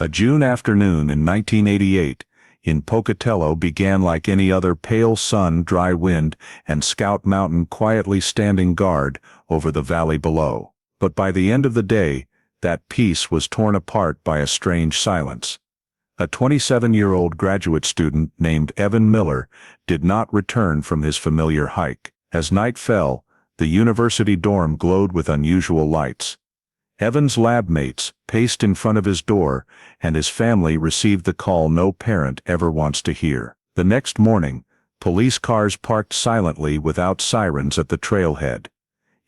A June afternoon in 1988 in Pocatello began like any other: pale sun, dry wind, and Scout Mountain quietly standing guard over the valley below. But by the end of the day, that peace was torn apart by a strange silence. A 27-year-old graduate student named Evan Miller did not return from his familiar hike. As night fell, the university dorm glowed with unusual lights. Evan's lab mates paced in front of his door, and his family received the call no parent ever wants to hear. The next morning, police cars parked silently without sirens at the trailhead.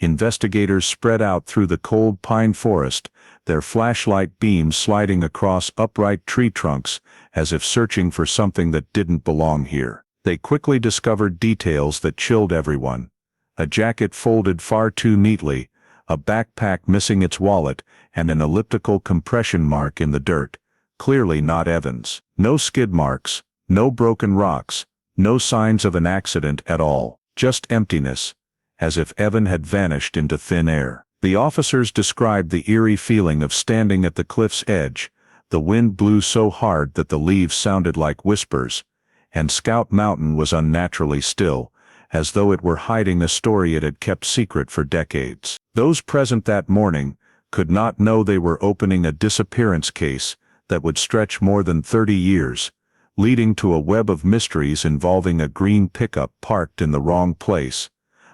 Investigators spread out through the cold pine forest, their flashlight beams sliding across upright tree trunks as if searching for something that didn't belong here. They quickly discovered details that chilled everyone: a jacket folded far too neatly, a backpack missing its wallet, and an elliptical compression mark in the dirt, clearly not Evan's. No skid marks, no broken rocks, no signs of an accident at all, just emptiness, as if Evan had vanished into thin air. The officers described the eerie feeling of standing at the cliff's edge. The wind blew so hard that the leaves sounded like whispers, and Scout Mountain was unnaturally still, as though it were hiding a story it had kept secret for decades. Those present that morning could not know they were opening a disappearance case that would stretch more than 30 years, leading to a web of mysteries involving a green pickup parked in the wrong place,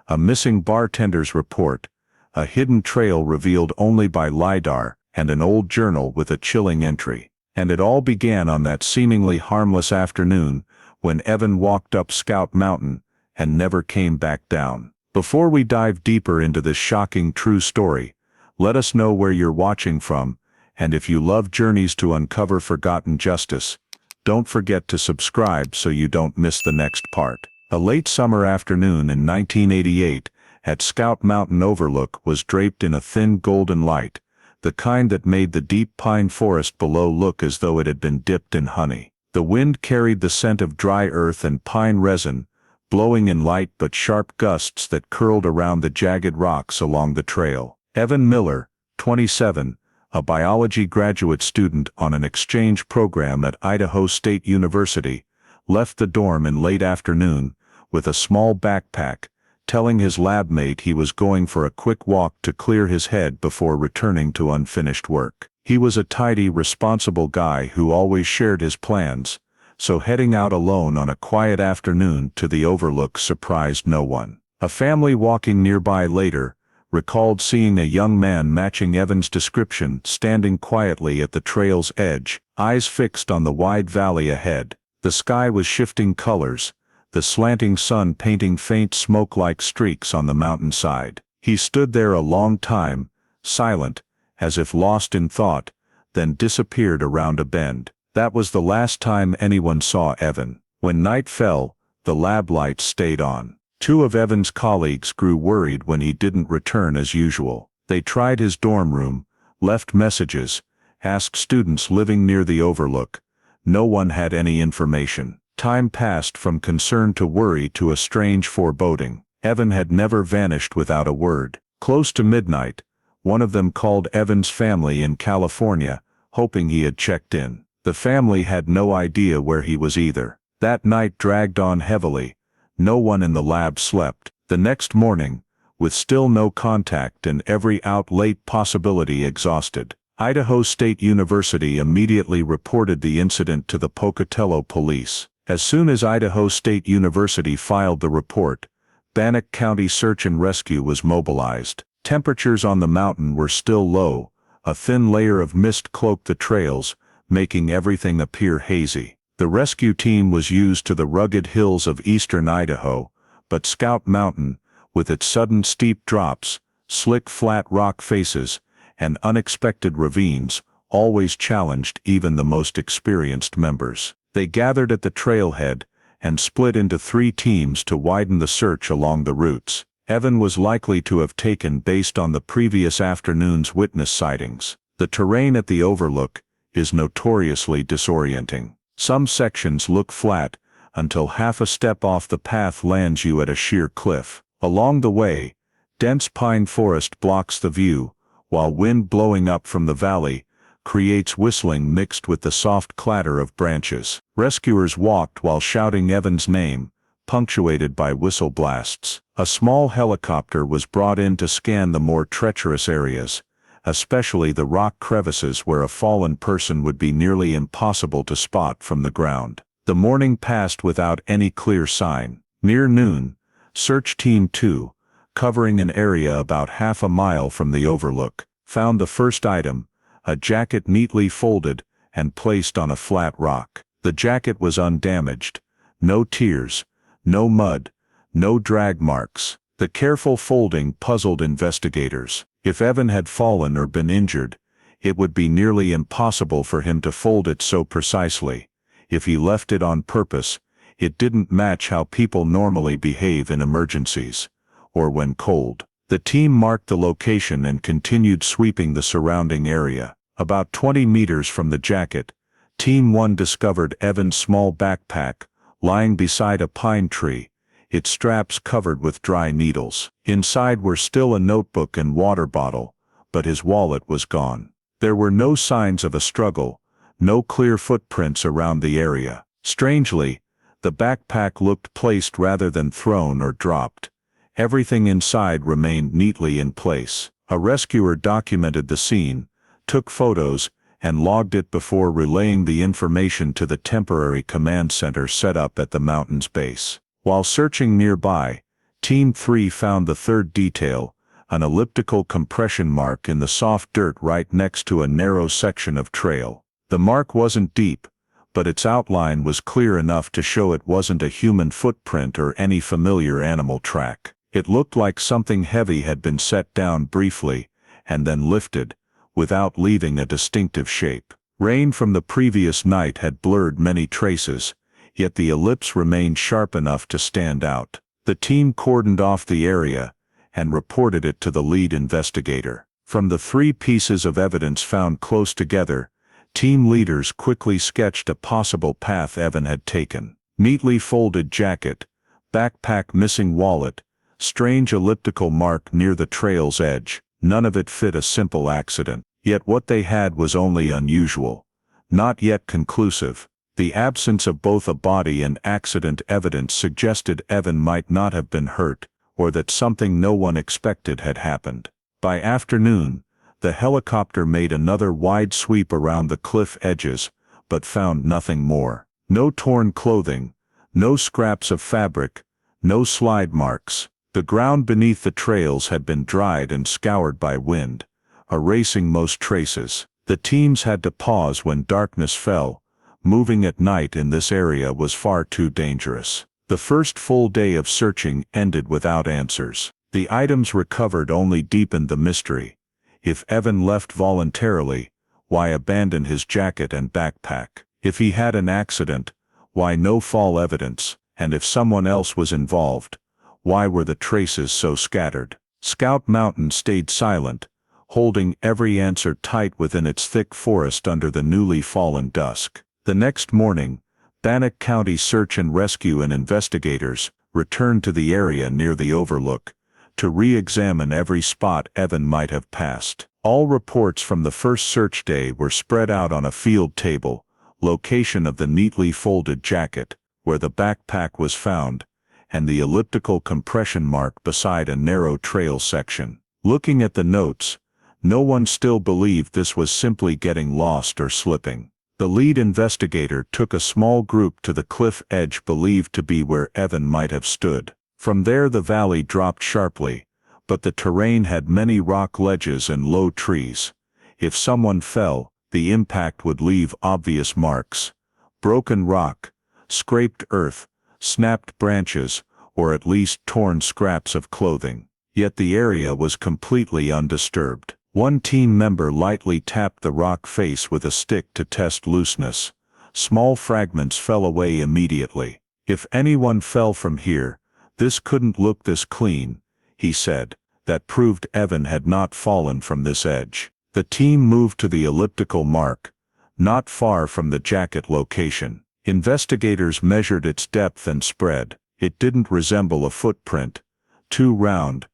a missing bartender's report, a hidden trail revealed only by LiDAR, and an old journal with a chilling entry. And it all began on that seemingly harmless afternoon when Evan walked up Scout Mountain and never came back down. Before we dive deeper into this shocking true story, let us know where you're watching from, and if you love journeys to uncover forgotten justice, don't forget to subscribe so you don't miss the next part. A late summer afternoon in 1988 at Scout Mountain Overlook was draped in a thin golden light, the kind that made the deep pine forest below look as though it had been dipped in honey. The wind carried the scent of dry earth and pine resin, blowing in light but sharp gusts that curled around the jagged rocks along the trail. Evan Miller, 27, a biology graduate student on an exchange program at Idaho State University, left the dorm in late afternoon with a small backpack, telling his lab mate he was going for a quick walk to clear his head before returning to unfinished work. He was a tidy, responsible guy who always shared his plans, so heading out alone on a quiet afternoon to the overlook surprised no one. A family walking nearby later recalled seeing a young man matching Evan's description standing quietly at the trail's edge, eyes fixed on the wide valley ahead. The sky was shifting colors, the slanting sun painting faint smoke-like streaks on the mountainside. He stood there a long time, silent, as if lost in thought, then disappeared around a bend. That was the last time anyone saw Evan. When night fell, the lab lights stayed on. Two of Evan's colleagues grew worried when he didn't return as usual. They tried his dorm room, left messages, asked students living near the overlook. No one had any information. Time passed from concern to worry to a strange foreboding. Evan had never vanished without a word. Close to midnight, one of them called Evan's family in California, hoping he had checked in. The family had no idea where he was either. That night dragged on heavily. No one in the lab slept. The next morning, with still no contact and every out late possibility exhausted, Idaho State University immediately reported the incident to the Pocatello police. As soon as Idaho State University filed the report, Bannock County Search and Rescue was mobilized. Temperatures on the mountain were still low. A thin layer of mist cloaked the trails, making everything appear hazy. The rescue team was used to the rugged hills of eastern Idaho, but Scout Mountain, with its sudden steep drops, slick flat rock faces, and unexpected ravines, always challenged even the most experienced members. They gathered at the trailhead and split into 3 teams to widen the search along the routes. Evan was likely to have taken based on the previous afternoon's witness sightings. The terrain at the overlook is notoriously disorienting. Some sections look flat until half a step off the path lands you at a sheer cliff. Along the way, dense pine forest blocks the view, while wind blowing up from the valley creates whistling mixed with the soft clatter of branches. Rescuers walked while shouting Evan's name, punctuated by whistle blasts. A small helicopter was brought in to scan the more treacherous areas, especially the rock crevices where a fallen person would be nearly impossible to spot from the ground. The morning passed without any clear sign. Near noon, Search Team 2, covering an area about half a mile from the overlook, found the first item, a jacket neatly folded and placed on a flat rock. The jacket was undamaged. No tears, no mud, no drag marks. The careful folding puzzled investigators. If Evan had fallen or been injured, it would be nearly impossible for him to fold it so precisely. If he left it on purpose, it didn't match how people normally behave in emergencies, or when cold. The team marked the location and continued sweeping the surrounding area. About 20 meters from the jacket, Team 1 discovered Evan's small backpack, lying beside a pine tree, its straps covered with dry needles. Inside were still a notebook and water bottle, but his wallet was gone. There were no signs of a struggle, no clear footprints around the area. Strangely, the backpack looked placed rather than thrown or dropped. Everything inside remained neatly in place. A rescuer documented the scene, took photos, and logged it before relaying the information to the temporary command center set up at the mountain's base. While searching nearby, Team 3 found the third detail, an elliptical compression mark in the soft dirt right next to a narrow section of trail. The mark wasn't deep, but its outline was clear enough to show it wasn't a human footprint or any familiar animal track. It looked like something heavy had been set down briefly, and then lifted, without leaving a distinctive shape. Rain from the previous night had blurred many traces, yet the ellipse remained sharp enough to stand out. The team cordoned off the area, and reported it to the lead investigator. From the 3 pieces of evidence found close together, team leaders quickly sketched a possible path Evan had taken. Neatly folded jacket, backpack missing wallet, strange elliptical mark near the trail's edge. None of it fit a simple accident. Yet what they had was only unusual, not yet conclusive. The absence of both a body and accident evidence suggested Evan might not have been hurt, or that something no one expected had happened. By afternoon, the helicopter made another wide sweep around the cliff edges, but found nothing more. No torn clothing, no scraps of fabric, no slide marks. The ground beneath the trails had been dried and scoured by wind, erasing most traces. The teams had to pause when darkness fell. Moving at night in this area was far too dangerous. The first full day of searching ended without answers. The items recovered only deepened the mystery. If Evan left voluntarily, why abandon his jacket and backpack? If he had an accident, why no fall evidence? And if someone else was involved, why were the traces so scattered? Scout Mountain stayed silent, holding every answer tight within its thick forest under the newly fallen dusk. The next morning, Bannock County Search and Rescue and investigators returned to the area near the overlook to re-examine every spot Evan might have passed. All reports from the first search day were spread out on a field table, location of the neatly folded jacket, where the backpack was found, and the elliptical compression mark beside a narrow trail section. Looking at the notes, no one still believed this was simply getting lost or slipping. The lead investigator took a small group to the cliff edge believed to be where Evan might have stood. From there the valley dropped sharply, but the terrain had many rock ledges and low trees. If someone fell, the impact would leave obvious marks: broken rock, scraped earth, snapped branches, or at least torn scraps of clothing. Yet the area was completely undisturbed. One team member lightly tapped the rock face with a stick to test looseness. Small fragments fell away immediately. "If anyone fell from here, this couldn't look this clean," he said. That proved Evan had not fallen from this edge. The team moved to the elliptical mark, not far from the jacket location. Investigators measured its depth and spread. It didn't resemble a footprint. Too round,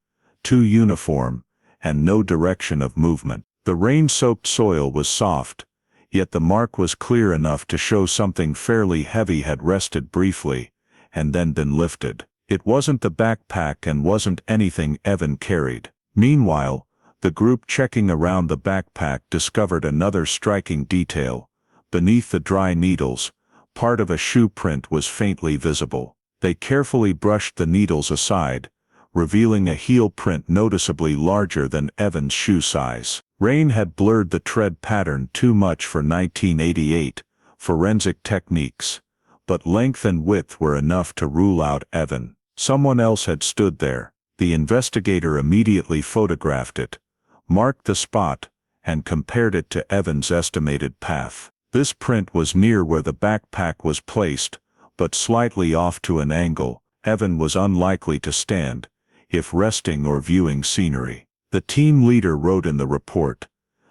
too uniform, and no direction of movement. The rain-soaked soil was soft, yet the mark was clear enough to show something fairly heavy had rested briefly, and then been lifted. It wasn't the backpack and wasn't anything Evan carried. Meanwhile, the group checking around the backpack discovered another striking detail. Beneath the dry needles, part of a shoe print was faintly visible. They carefully brushed the needles aside, revealing a heel print noticeably larger than Evan's shoe size. Rain had blurred the tread pattern too much for 1988 forensic techniques, but length and width were enough to rule out Evan. Someone else had stood there. The investigator immediately photographed it, marked the spot, and compared it to Evan's estimated path. This print was near where the backpack was placed, but slightly off to an angle Evan was unlikely to stand, if resting or viewing scenery. The team leader wrote in the report,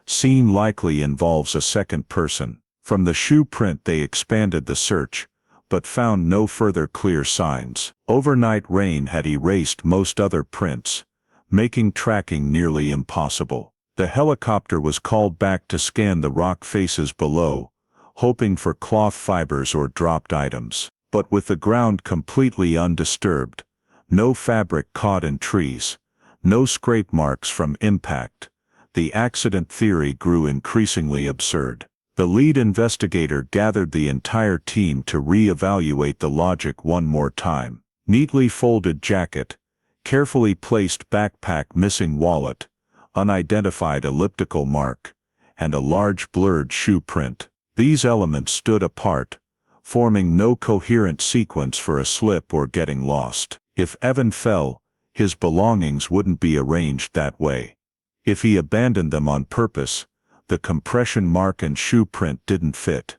"Scene likely involves a second person." From the shoe print they expanded the search, but found no further clear signs. Overnight rain had erased most other prints, making tracking nearly impossible. The helicopter was called back to scan the rock faces below, hoping for cloth fibers or dropped items. But with the ground completely undisturbed, no fabric caught in trees, no scrape marks from impact, the accident theory grew increasingly absurd. The lead investigator gathered the entire team to re-evaluate the logic one more time. Neatly folded jacket, carefully placed backpack, missing wallet, unidentified elliptical mark, and a large blurred shoe print. These elements stood apart, forming no coherent sequence for a slip or getting lost. If Evan fell, his belongings wouldn't be arranged that way. If he abandoned them on purpose, the compression mark and shoe print didn't fit.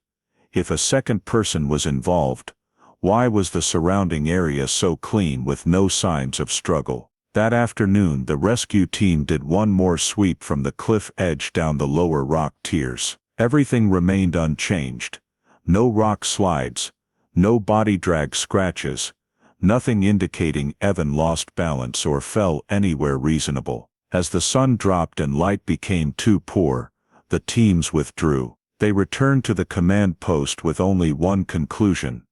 If a second person was involved, why was the surrounding area so clean with no signs of struggle? That afternoon the rescue team did one more sweep from the cliff edge down the lower rock tiers. Everything remained unchanged. No rock slides, no body drag scratches, nothing indicating Evan lost balance or fell anywhere reasonable. As the sun dropped and light became too poor, the teams withdrew. They returned to the command post with only one conclusion: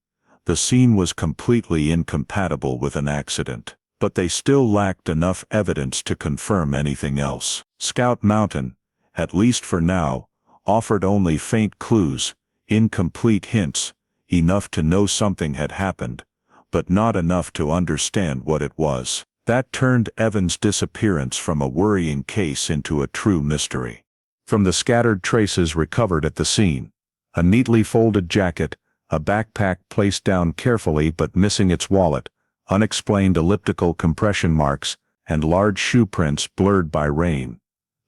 the scene was completely incompatible with an accident. But they still lacked enough evidence to confirm anything else. Scout Mountain, at least for now, offered only faint clues, incomplete hints, enough to know something had happened, but not enough to understand what it was. That turned Evan's disappearance from a worrying case into a true mystery. From the scattered traces recovered at the scene, a neatly folded jacket, a backpack placed down carefully but missing its wallet, unexplained elliptical compression marks, and large shoe prints blurred by rain,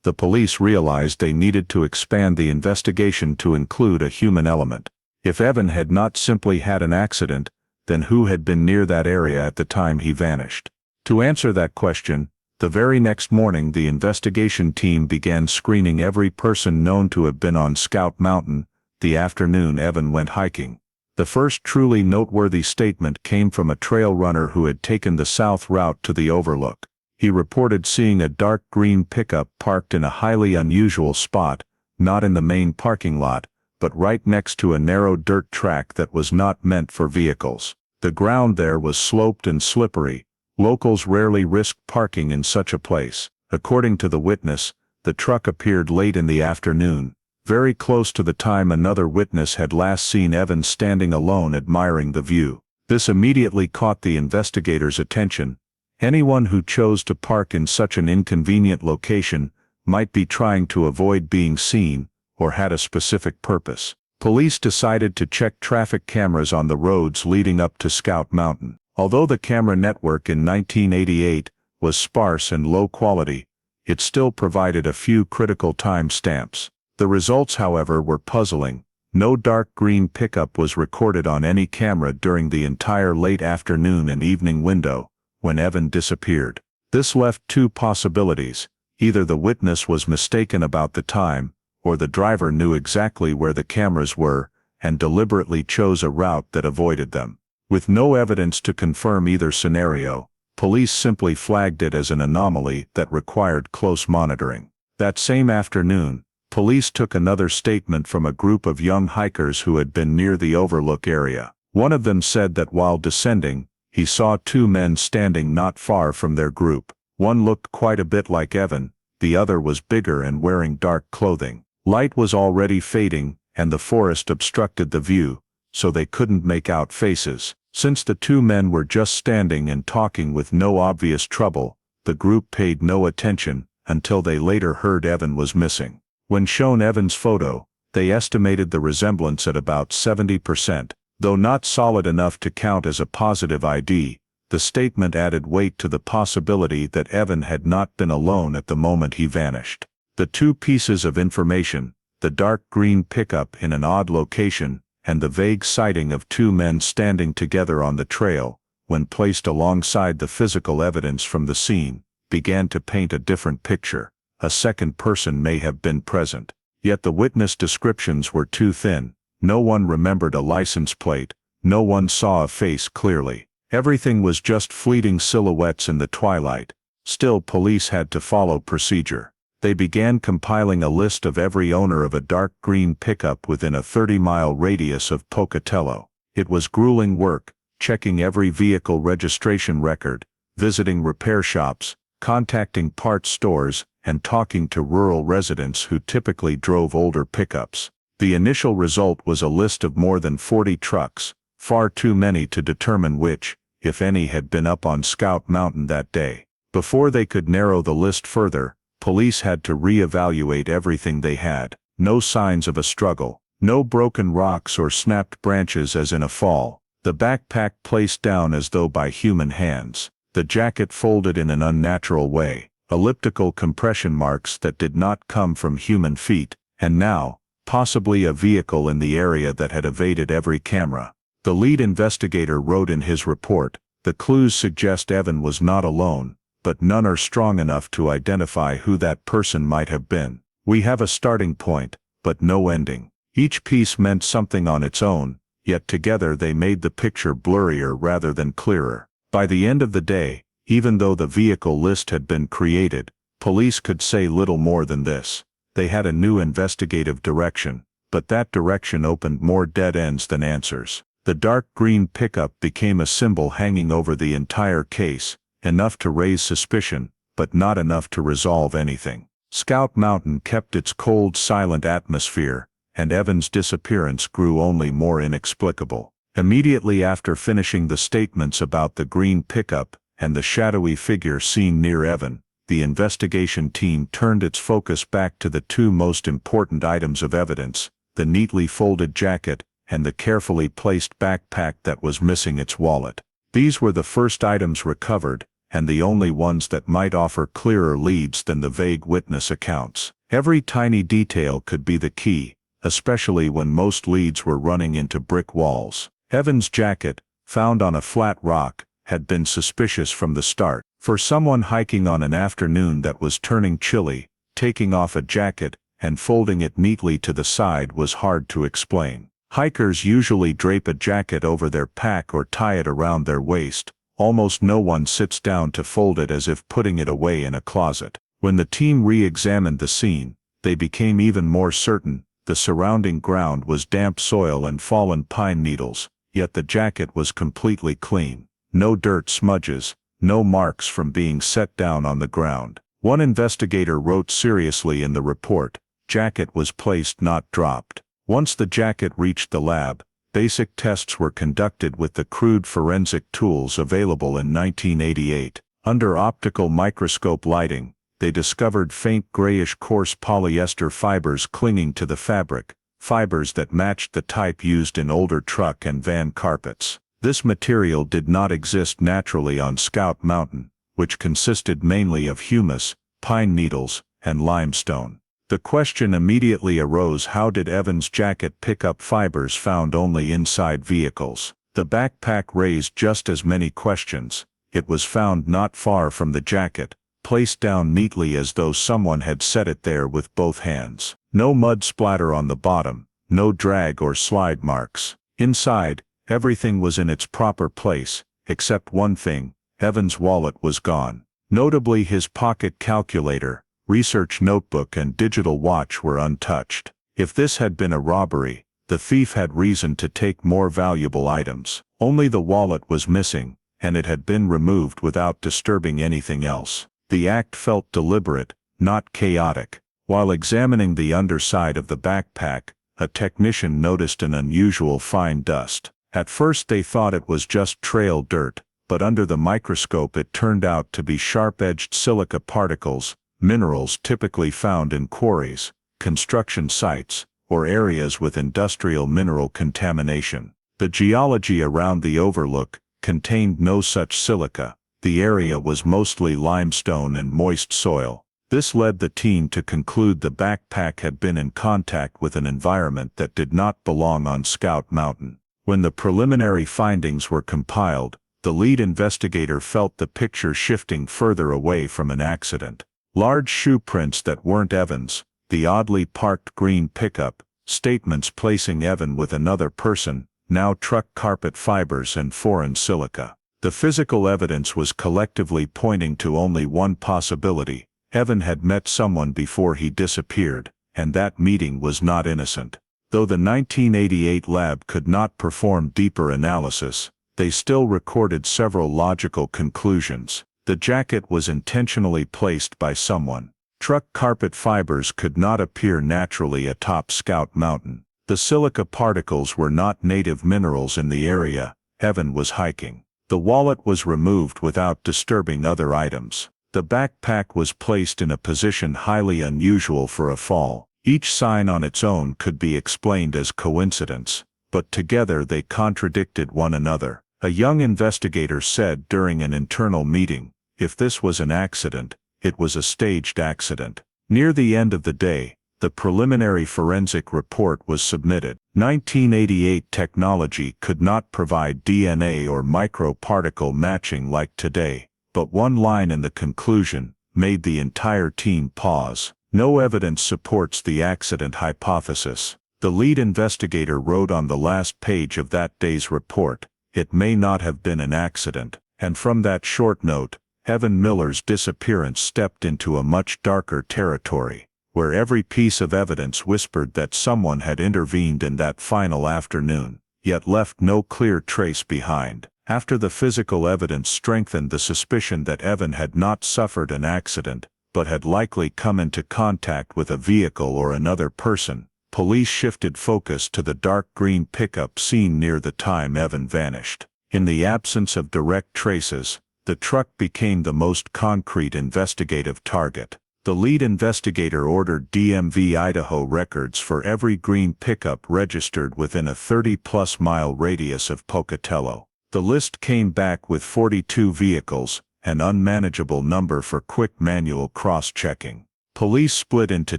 the police realized they needed to expand the investigation to include a human element. If Evan had not simply had an accident, then who had been near that area at the time he vanished? To answer that question, the very next morning the investigation team began screening every person known to have been on Scout Mountain the afternoon Evan went hiking. The first truly noteworthy statement came from a trail runner who had taken the south route to the overlook. He reported seeing a dark green pickup parked in a highly unusual spot, not in the main parking lot, but right next to a narrow dirt track that was not meant for vehicles. The ground there was sloped and slippery. Locals rarely risked parking in such a place. According to the witness, the truck appeared late in the afternoon, very close to the time another witness had last seen Evan standing alone admiring the view. This immediately caught the investigators' attention. Anyone who chose to park in such an inconvenient location might be trying to avoid being seen, or had a specific purpose. Police decided to check traffic cameras on the roads leading up to Scout Mountain. Although the camera network in 1988 was sparse and low quality, it still provided a few critical time stamps. The results, however, were puzzling. No dark green pickup was recorded on any camera during the entire late afternoon and evening window when Evan disappeared. This left two possibilities: either the witness was mistaken about the time, or the driver knew exactly where the cameras were and deliberately chose a route that avoided them. With no evidence to confirm either scenario, police simply flagged it as an anomaly that required close monitoring. That same afternoon, police took another statement from a group of young hikers who had been near the overlook area. One of them said that while descending, he saw two men standing not far from their group. One looked quite a bit like Evan, the other was bigger and wearing dark clothing. Light was already fading, and the forest obstructed the view, so they couldn't make out faces. Since the two men were just standing and talking with no obvious trouble, the group paid no attention, until they later heard Evan was missing. When shown Evan's photo, they estimated the resemblance at about 70%. Though not solid enough to count as a positive ID, the statement added weight to the possibility that Evan had not been alone at the moment he vanished. The two pieces of information, the dark green pickup in an odd location, and the vague sighting of two men standing together on the trail, when placed alongside the physical evidence from the scene, began to paint a different picture. A second person may have been present. Yet the witness descriptions were too thin. No one remembered a license plate, no one saw a face clearly. Everything was just fleeting silhouettes in the twilight. Still, police had to follow procedure. They began compiling a list of every owner of a dark green pickup within a 30-mile radius of Pocatello. It was grueling work, checking every vehicle registration record, visiting repair shops, contacting parts stores, and talking to rural residents who typically drove older pickups. The initial result was a list of more than 40 trucks, far too many to determine which, if any, had been up on Scout Mountain that day. Before they could narrow the list further, police had to re-evaluate everything they had. No signs of a struggle, no broken rocks or snapped branches as in a fall, the backpack placed down as though by human hands, the jacket folded in an unnatural way, elliptical compression marks that did not come from human feet, and now, possibly a vehicle in the area that had evaded every camera. The lead investigator wrote in his report, "The clues suggest Evan was not alone, but none are strong enough to identify who that person might have been. We have a starting point, but no ending." Each piece meant something on its own, yet together they made the picture blurrier rather than clearer. By the end of the day, even though the vehicle list had been created, police could say little more than this. They had a new investigative direction, but that direction opened more dead ends than answers. The dark green pickup became a symbol hanging over the entire case, enough to raise suspicion, but not enough to resolve anything. Scout Mountain kept its cold, silent atmosphere, and Evan's disappearance grew only more inexplicable. Immediately after finishing the statements about the green pickup and the shadowy figure seen near Evan, the investigation team turned its focus back to the two most important items of evidence, the neatly folded jacket and the carefully placed backpack that was missing its wallet. These were the first items recovered, and the only ones that might offer clearer leads than the vague witness accounts. Every tiny detail could be the key, especially when most leads were running into brick walls. Evan's jacket, found on a flat rock, had been suspicious from the start. For someone hiking on an afternoon that was turning chilly, taking off a jacket and folding it neatly to the side was hard to explain. Hikers usually drape a jacket over their pack or tie it around their waist. Almost no one sits down to fold it as if putting it away in a closet. When the team re-examined the scene, they became even more certain. The surrounding ground was damp soil and fallen pine needles, yet the jacket was completely clean. No dirt smudges, no marks from being set down on the ground. One investigator wrote seriously in the report, "Jacket was placed, not dropped." Once the jacket reached the lab, basic tests were conducted with the crude forensic tools available in 1988. Under optical microscope lighting, they discovered faint grayish coarse polyester fibers clinging to the fabric, fibers that matched the type used in older truck and van carpets. This material did not exist naturally on Scout Mountain, which consisted mainly of humus, pine needles, and limestone. The question immediately arose: how did Evan's jacket pick up fibers found only inside vehicles? The backpack raised just as many questions. It was found not far from the jacket, placed down neatly as though someone had set it there with both hands. No mud splatter on the bottom, no drag or slide marks. Inside, everything was in its proper place, except one thing: Evan's wallet was gone. Notably, his pocket calculator, Research notebook and digital watch were untouched. If this had been a robbery, the thief had reason to take more valuable items. Only the wallet was missing, and it had been removed without disturbing anything else. The act felt deliberate, not chaotic. While examining the underside of the backpack, a technician noticed an unusual fine dust. At first they thought it was just trail dirt, but under the microscope it turned out to be sharp-edged silica particles, minerals typically found in quarries, construction sites, or areas with industrial mineral contamination. The geology around the overlook contained no such silica. The area was mostly limestone and moist soil. This led the team to conclude the backpack had been in contact with an environment that did not belong on Scout Mountain. When the preliminary findings were compiled, the lead investigator felt the picture shifting further away from an accident. Large shoe prints that weren't Evan's, the oddly parked green pickup, statements placing Evan with another person, now truck carpet fibers and foreign silica. The physical evidence was collectively pointing to only one possibility. Evan had met someone before he disappeared, and that meeting was not innocent. Though the 1988 lab could not perform deeper analysis, they still recorded several logical conclusions. The jacket was intentionally placed by someone. Truck carpet fibers could not appear naturally atop Scout Mountain. The silica particles were not native minerals in the area Evan was hiking. The wallet was removed without disturbing other items. The backpack was placed in a position highly unusual for a fall. Each sign on its own could be explained as coincidence, but together they contradicted one another. A young investigator said during an internal meeting, if this was an accident, it was a staged accident. Near the end of the day, the preliminary forensic report was submitted. 1988 technology could not provide DNA or microparticle matching like today. But one line in the conclusion made the entire team pause. No evidence supports the accident hypothesis. The lead investigator wrote on the last page of that day's report, "It may not have been an accident." And from that short note, Evan Miller's disappearance stepped into a much darker territory, where every piece of evidence whispered that someone had intervened in that final afternoon, yet left no clear trace behind. After the physical evidence strengthened the suspicion that Evan had not suffered an accident, but had likely come into contact with a vehicle or another person, police shifted focus to the dark green pickup seen near the time Evan vanished. In the absence of direct traces, the truck became the most concrete investigative target. The lead investigator ordered DMV Idaho records for every green pickup registered within a 30-plus mile radius of Pocatello. The list came back with 42 vehicles, an unmanageable number for quick manual cross-checking. Police split into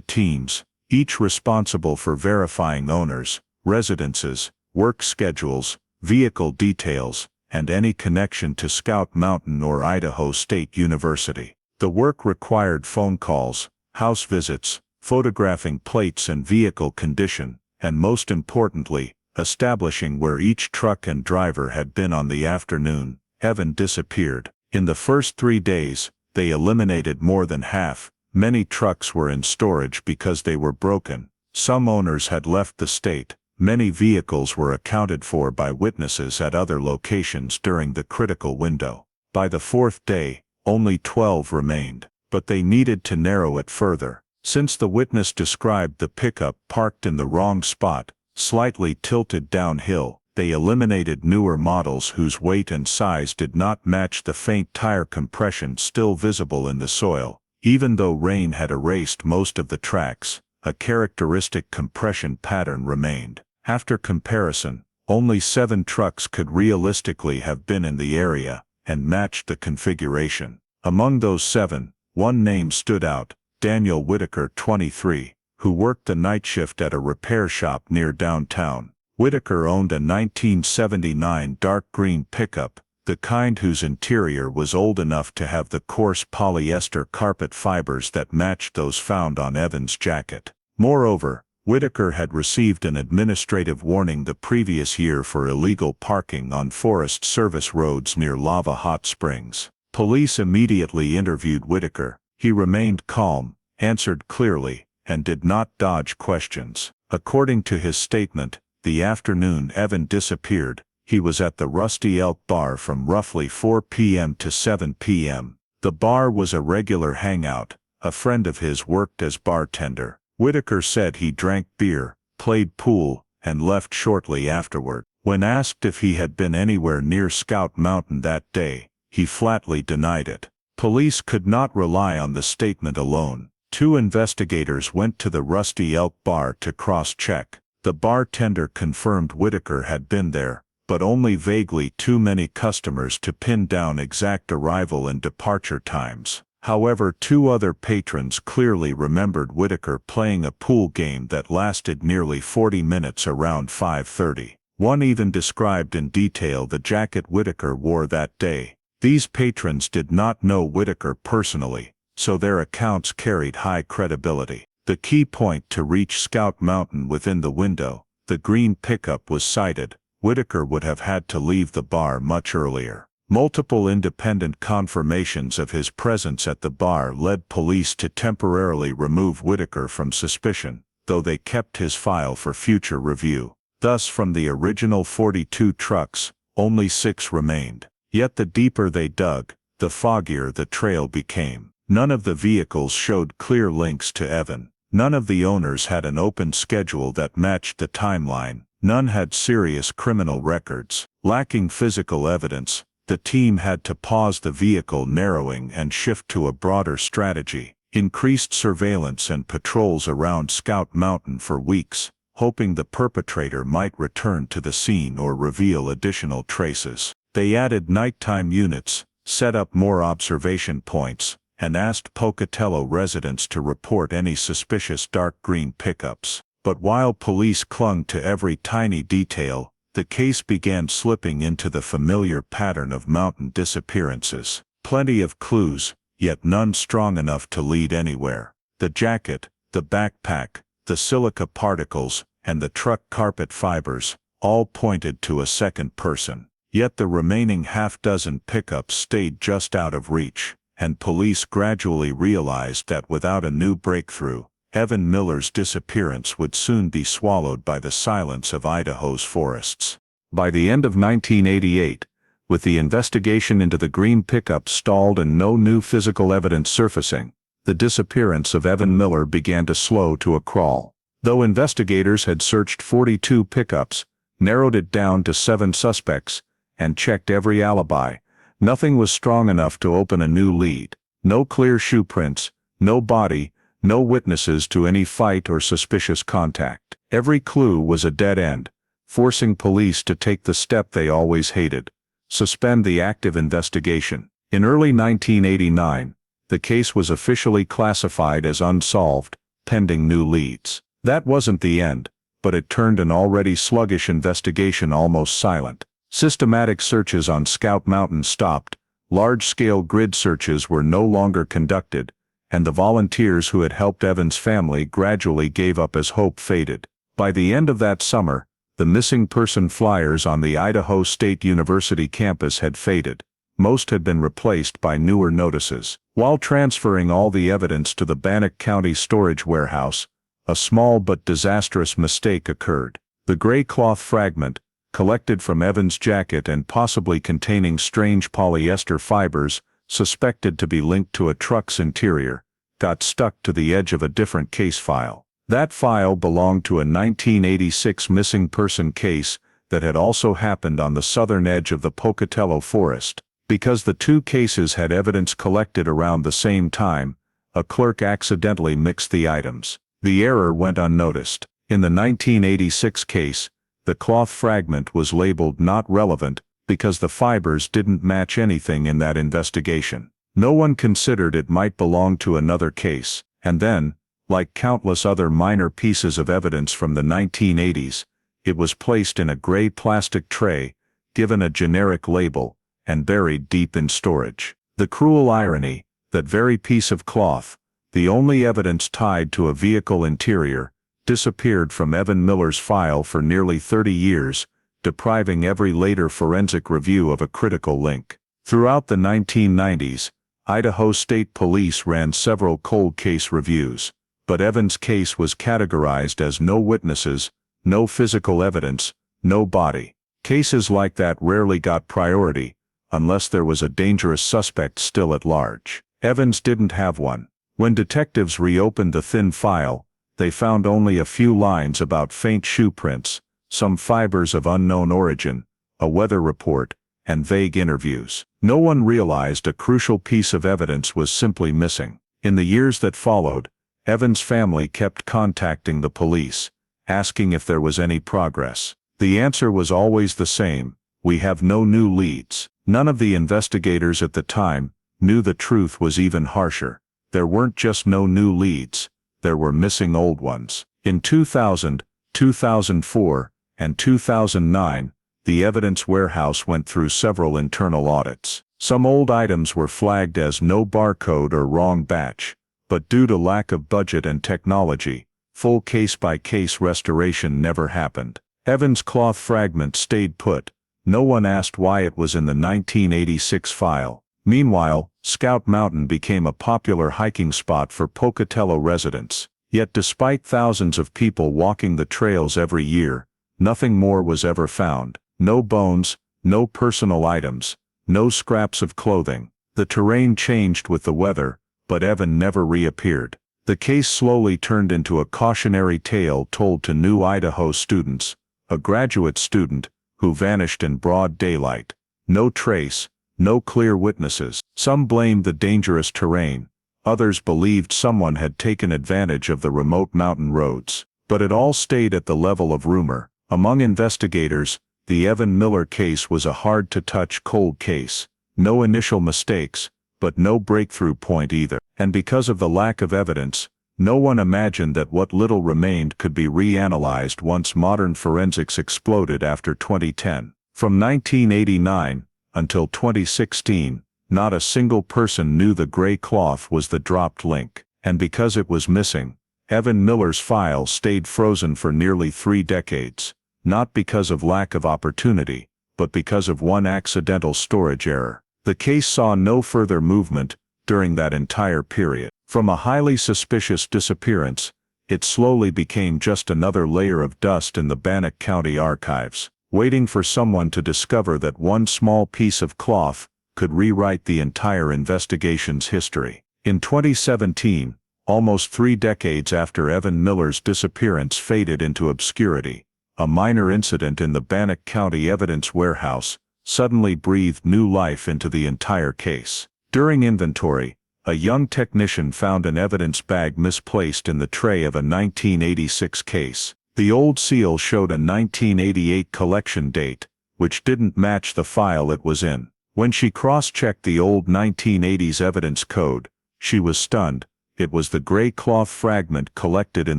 teams, each responsible for verifying owners, residences, work schedules, vehicle details, and any connection to Scout Mountain or Idaho State University. The work required phone calls, house visits, photographing plates and vehicle condition, and most importantly, establishing where each truck and driver had been on the afternoon Evan disappeared. In the first 3 days, they eliminated more than half. Many trucks were in storage because they were broken. Some owners had left the state. Many vehicles were accounted for by witnesses at other locations during the critical window. By the 4th day, only 12 remained, but they needed to narrow it further. Since the witness described the pickup parked in the wrong spot, slightly tilted downhill, they eliminated newer models whose weight and size did not match the faint tire compression still visible in the soil. Even though rain had erased most of the tracks, a characteristic compression pattern remained. After comparison, only 7 trucks could realistically have been in the area and matched the configuration. Among those 7, one name stood out, Daniel Whitaker, 23, who worked the night shift at a repair shop near downtown. Whitaker owned a 1979 dark green pickup, the kind whose interior was old enough to have the coarse polyester carpet fibers that matched those found on Evan's jacket. Moreover, Whitaker had received an administrative warning the previous year for illegal parking on Forest Service roads near Lava Hot Springs. Police immediately interviewed Whitaker. He remained calm, answered clearly, and did not dodge questions. According to his statement, the afternoon Evan disappeared, he was at the Rusty Elk Bar from roughly 4 p.m. to 7 p.m. The bar was a regular hangout. A friend of his worked as bartender. Whitaker said he drank beer, played pool, and left shortly afterward. When asked if he had been anywhere near Scout Mountain that day, he flatly denied it. Police could not rely on the statement alone. 2 investigators went to the Rusty Elk Bar to cross-check. The bartender confirmed Whitaker had been there, but only vaguely too many customers to pin down exact arrival and departure times. However, 2 other patrons clearly remembered Whitaker playing a pool game that lasted nearly 40 minutes around 5:30. One even described in detail the jacket Whitaker wore that day. These patrons did not know Whitaker personally, so their accounts carried high credibility. The key point to reach Scout Mountain within the window, the green pickup, was sighted. Whitaker would have had to leave the bar much earlier. Multiple independent confirmations of his presence at the bar led police to temporarily remove Whitaker from suspicion, though they kept his file for future review. Thus, from the original 42 trucks, only 6 remained. Yet the deeper they dug, the foggier the trail became. None of the vehicles showed clear links to Evan. None of the owners had an open schedule that matched the timeline. None had serious criminal records. Lacking physical evidence, the team had to pause the vehicle narrowing and shift to a broader strategy. Increased surveillance and patrols around Scout Mountain for weeks, hoping the perpetrator might return to the scene or reveal additional traces. They added nighttime units, set up more observation points, and asked Pocatello residents to report any suspicious dark green pickups. But while police clung to every tiny detail, the case began slipping into the familiar pattern of mountain disappearances. Plenty of clues, yet none strong enough to lead anywhere. The jacket, the backpack, the silica particles, and the truck carpet fibers, all pointed to a second person. Yet the remaining half-dozen pickups stayed just out of reach, and police gradually realized that without a new breakthrough, Evan Miller's disappearance would soon be swallowed by the silence of Idaho's forests. By the end of 1988, with the investigation into the green pickup stalled and no new physical evidence surfacing, the disappearance of Evan Miller began to slow to a crawl. Though investigators had searched 42 pickups, narrowed it down to 7 suspects, and checked every alibi, nothing was strong enough to open a new lead. No clear shoe prints, no body, no witnesses to any fight or suspicious contact. Every clue was a dead end, forcing police to take the step they always hated: suspend the active investigation. In early 1989, the case was officially classified as unsolved, pending new leads. That wasn't the end, but it turned an already sluggish investigation almost silent. Systematic searches on Scout Mountain stopped, large-scale grid searches were no longer conducted, and the volunteers who had helped Evan's family gradually gave up as hope faded. By the end of that summer, the missing person flyers on the Idaho State University campus had faded. Most had been replaced by newer notices. While transferring all the evidence to the Bannock County storage warehouse, a small but disastrous mistake occurred. The gray cloth fragment, collected from Evan's jacket and possibly containing strange polyester fibers, suspected to be linked to a truck's interior, got stuck to the edge of a different case file. That file belonged to a 1986 missing person case that had also happened on the southern edge of the Pocatello forest. Because the 2 cases had evidence collected around the same time, a clerk accidentally mixed the items. The error went unnoticed. In the 1986 case, the cloth fragment was labeled not relevant because the fibers didn't match anything in that investigation. No one considered it might belong to another case, and then, like countless other minor pieces of evidence from the 1980s, it was placed in a gray plastic tray, given a generic label, and buried deep in storage. The cruel irony, that very piece of cloth, the only evidence tied to a vehicle interior, disappeared from Evan Miller's file for nearly 30 years, depriving every later forensic review of a critical link. Throughout the 1990s, Idaho State Police ran several cold case reviews, but Evans' case was categorized as no witnesses, no physical evidence, no body. Cases like that rarely got priority, unless there was a dangerous suspect still at large. Evans didn't have one. When detectives reopened the thin file, they found only a few lines about faint shoe prints, some fibers of unknown origin, a weather report, and vague interviews. No one realized a crucial piece of evidence was simply missing. In the years that followed, Evans' family kept contacting the police, asking if there was any progress. The answer was always the same: we have no new leads. None of the investigators at the time knew the truth was even harsher. There weren't just no new leads, there were missing old ones. In 2000, 2004, and 2009, the evidence warehouse went through several internal audits. Some old items were flagged as no barcode or wrong batch, but due to lack of budget and technology, full case-by-case restoration never happened. Evans' cloth fragment stayed put. No one asked why it was in the 1986 file. Meanwhile, Scout Mountain became a popular hiking spot for Pocatello residents. Yet despite thousands of people walking the trails every year, nothing more was ever found. No bones, no personal items, no scraps of clothing. The terrain changed with the weather, but Evan never reappeared. The case slowly turned into a cautionary tale told to new Idaho students, a graduate student who vanished in broad daylight. No trace, no clear witnesses. Some blamed the dangerous terrain, others believed someone had taken advantage of the remote mountain roads. But it all stayed at the level of rumor. Among investigators, the Evan Miller case was a hard-to-touch cold case. No initial mistakes, but no breakthrough point either. And because of the lack of evidence, no one imagined that what little remained could be reanalyzed once modern forensics exploded after 2010. From 1989 until 2016, not a single person knew the gray cloth was the dropped link. And because it was missing, Evan Miller's file stayed frozen for nearly 3 decades. Not because of lack of opportunity, but because of one accidental storage error. The case saw no further movement during that entire period. From a highly suspicious disappearance, it slowly became just another layer of dust in the Bannock County archives, waiting for someone to discover that one small piece of cloth could rewrite the entire investigation's history. In 2017, almost 3 decades after Evan Miller's disappearance faded into obscurity, a minor incident in the Bannock County evidence warehouse suddenly breathed new life into the entire case. During inventory, a young technician found an evidence bag misplaced in the tray of a 1986 case. The old seal showed a 1988 collection date, which didn't match the file it was in. When she cross-checked the old 1980s evidence code, she was stunned. It was the gray cloth fragment collected in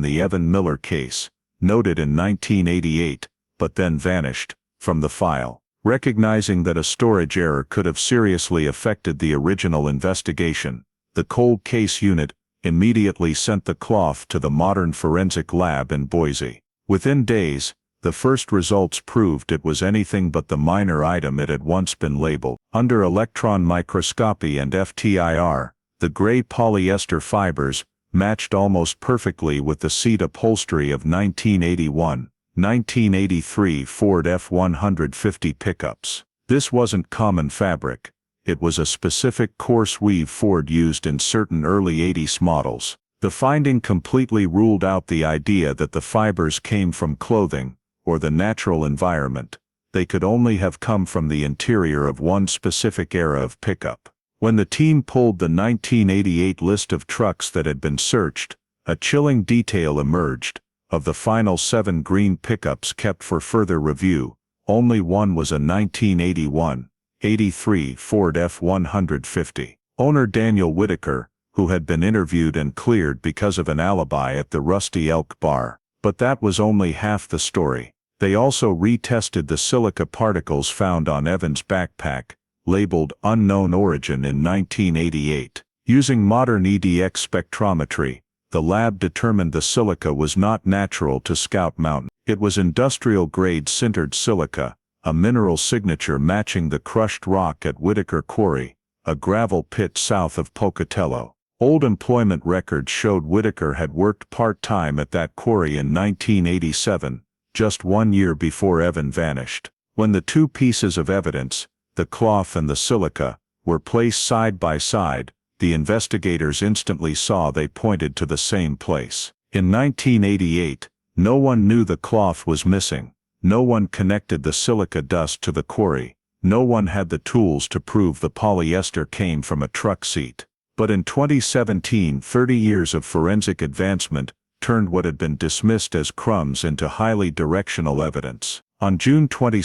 the Evan Miller case, noted in 1988, but then vanished from the file. Recognizing that a storage error could have seriously affected the original investigation, the cold case unit immediately sent the cloth to the modern forensic lab in Boise. Within days, the first results proved it was anything but the minor item it had once been labeled. Under electron microscopy and FTIR, the gray polyester fibers matched almost perfectly with the seat upholstery of 1981, 1983 Ford F-150 pickups. This wasn't common fabric. It was a specific coarse weave Ford used in certain early 80s models. The finding completely ruled out the idea that the fibers came from clothing or the natural environment. They could only have come from the interior of one specific era of pickup. When the team pulled the 1988 list of trucks that had been searched, a chilling detail emerged. Of the final 7 green pickups kept for further review, only one was a 1981-83 Ford F-150. Owner Daniel Whitaker, who had been interviewed and cleared because of an alibi at the Rusty Elk Bar. But that was only half the story. They also retested the silica particles found on Evan's backpack, labeled unknown origin in 1988. Using modern EDX spectrometry, the lab determined the silica was not natural to Scout Mountain. It was industrial-grade sintered silica, a mineral signature matching the crushed rock at Whitaker Quarry, a gravel pit south of Pocatello. Old employment records showed Whitaker had worked part-time at that quarry in 1987, just 1 year before Evan vanished. When the two pieces of evidence, the cloth and the silica, were placed side by side, the investigators instantly saw they pointed to the same place. In 1988, no one knew the cloth was missing. No one connected the silica dust to the quarry. No one had the tools to prove the polyester came from a truck seat. But in 2017, 30 years of forensic advancement turned what had been dismissed as crumbs into highly directional evidence. On June 22,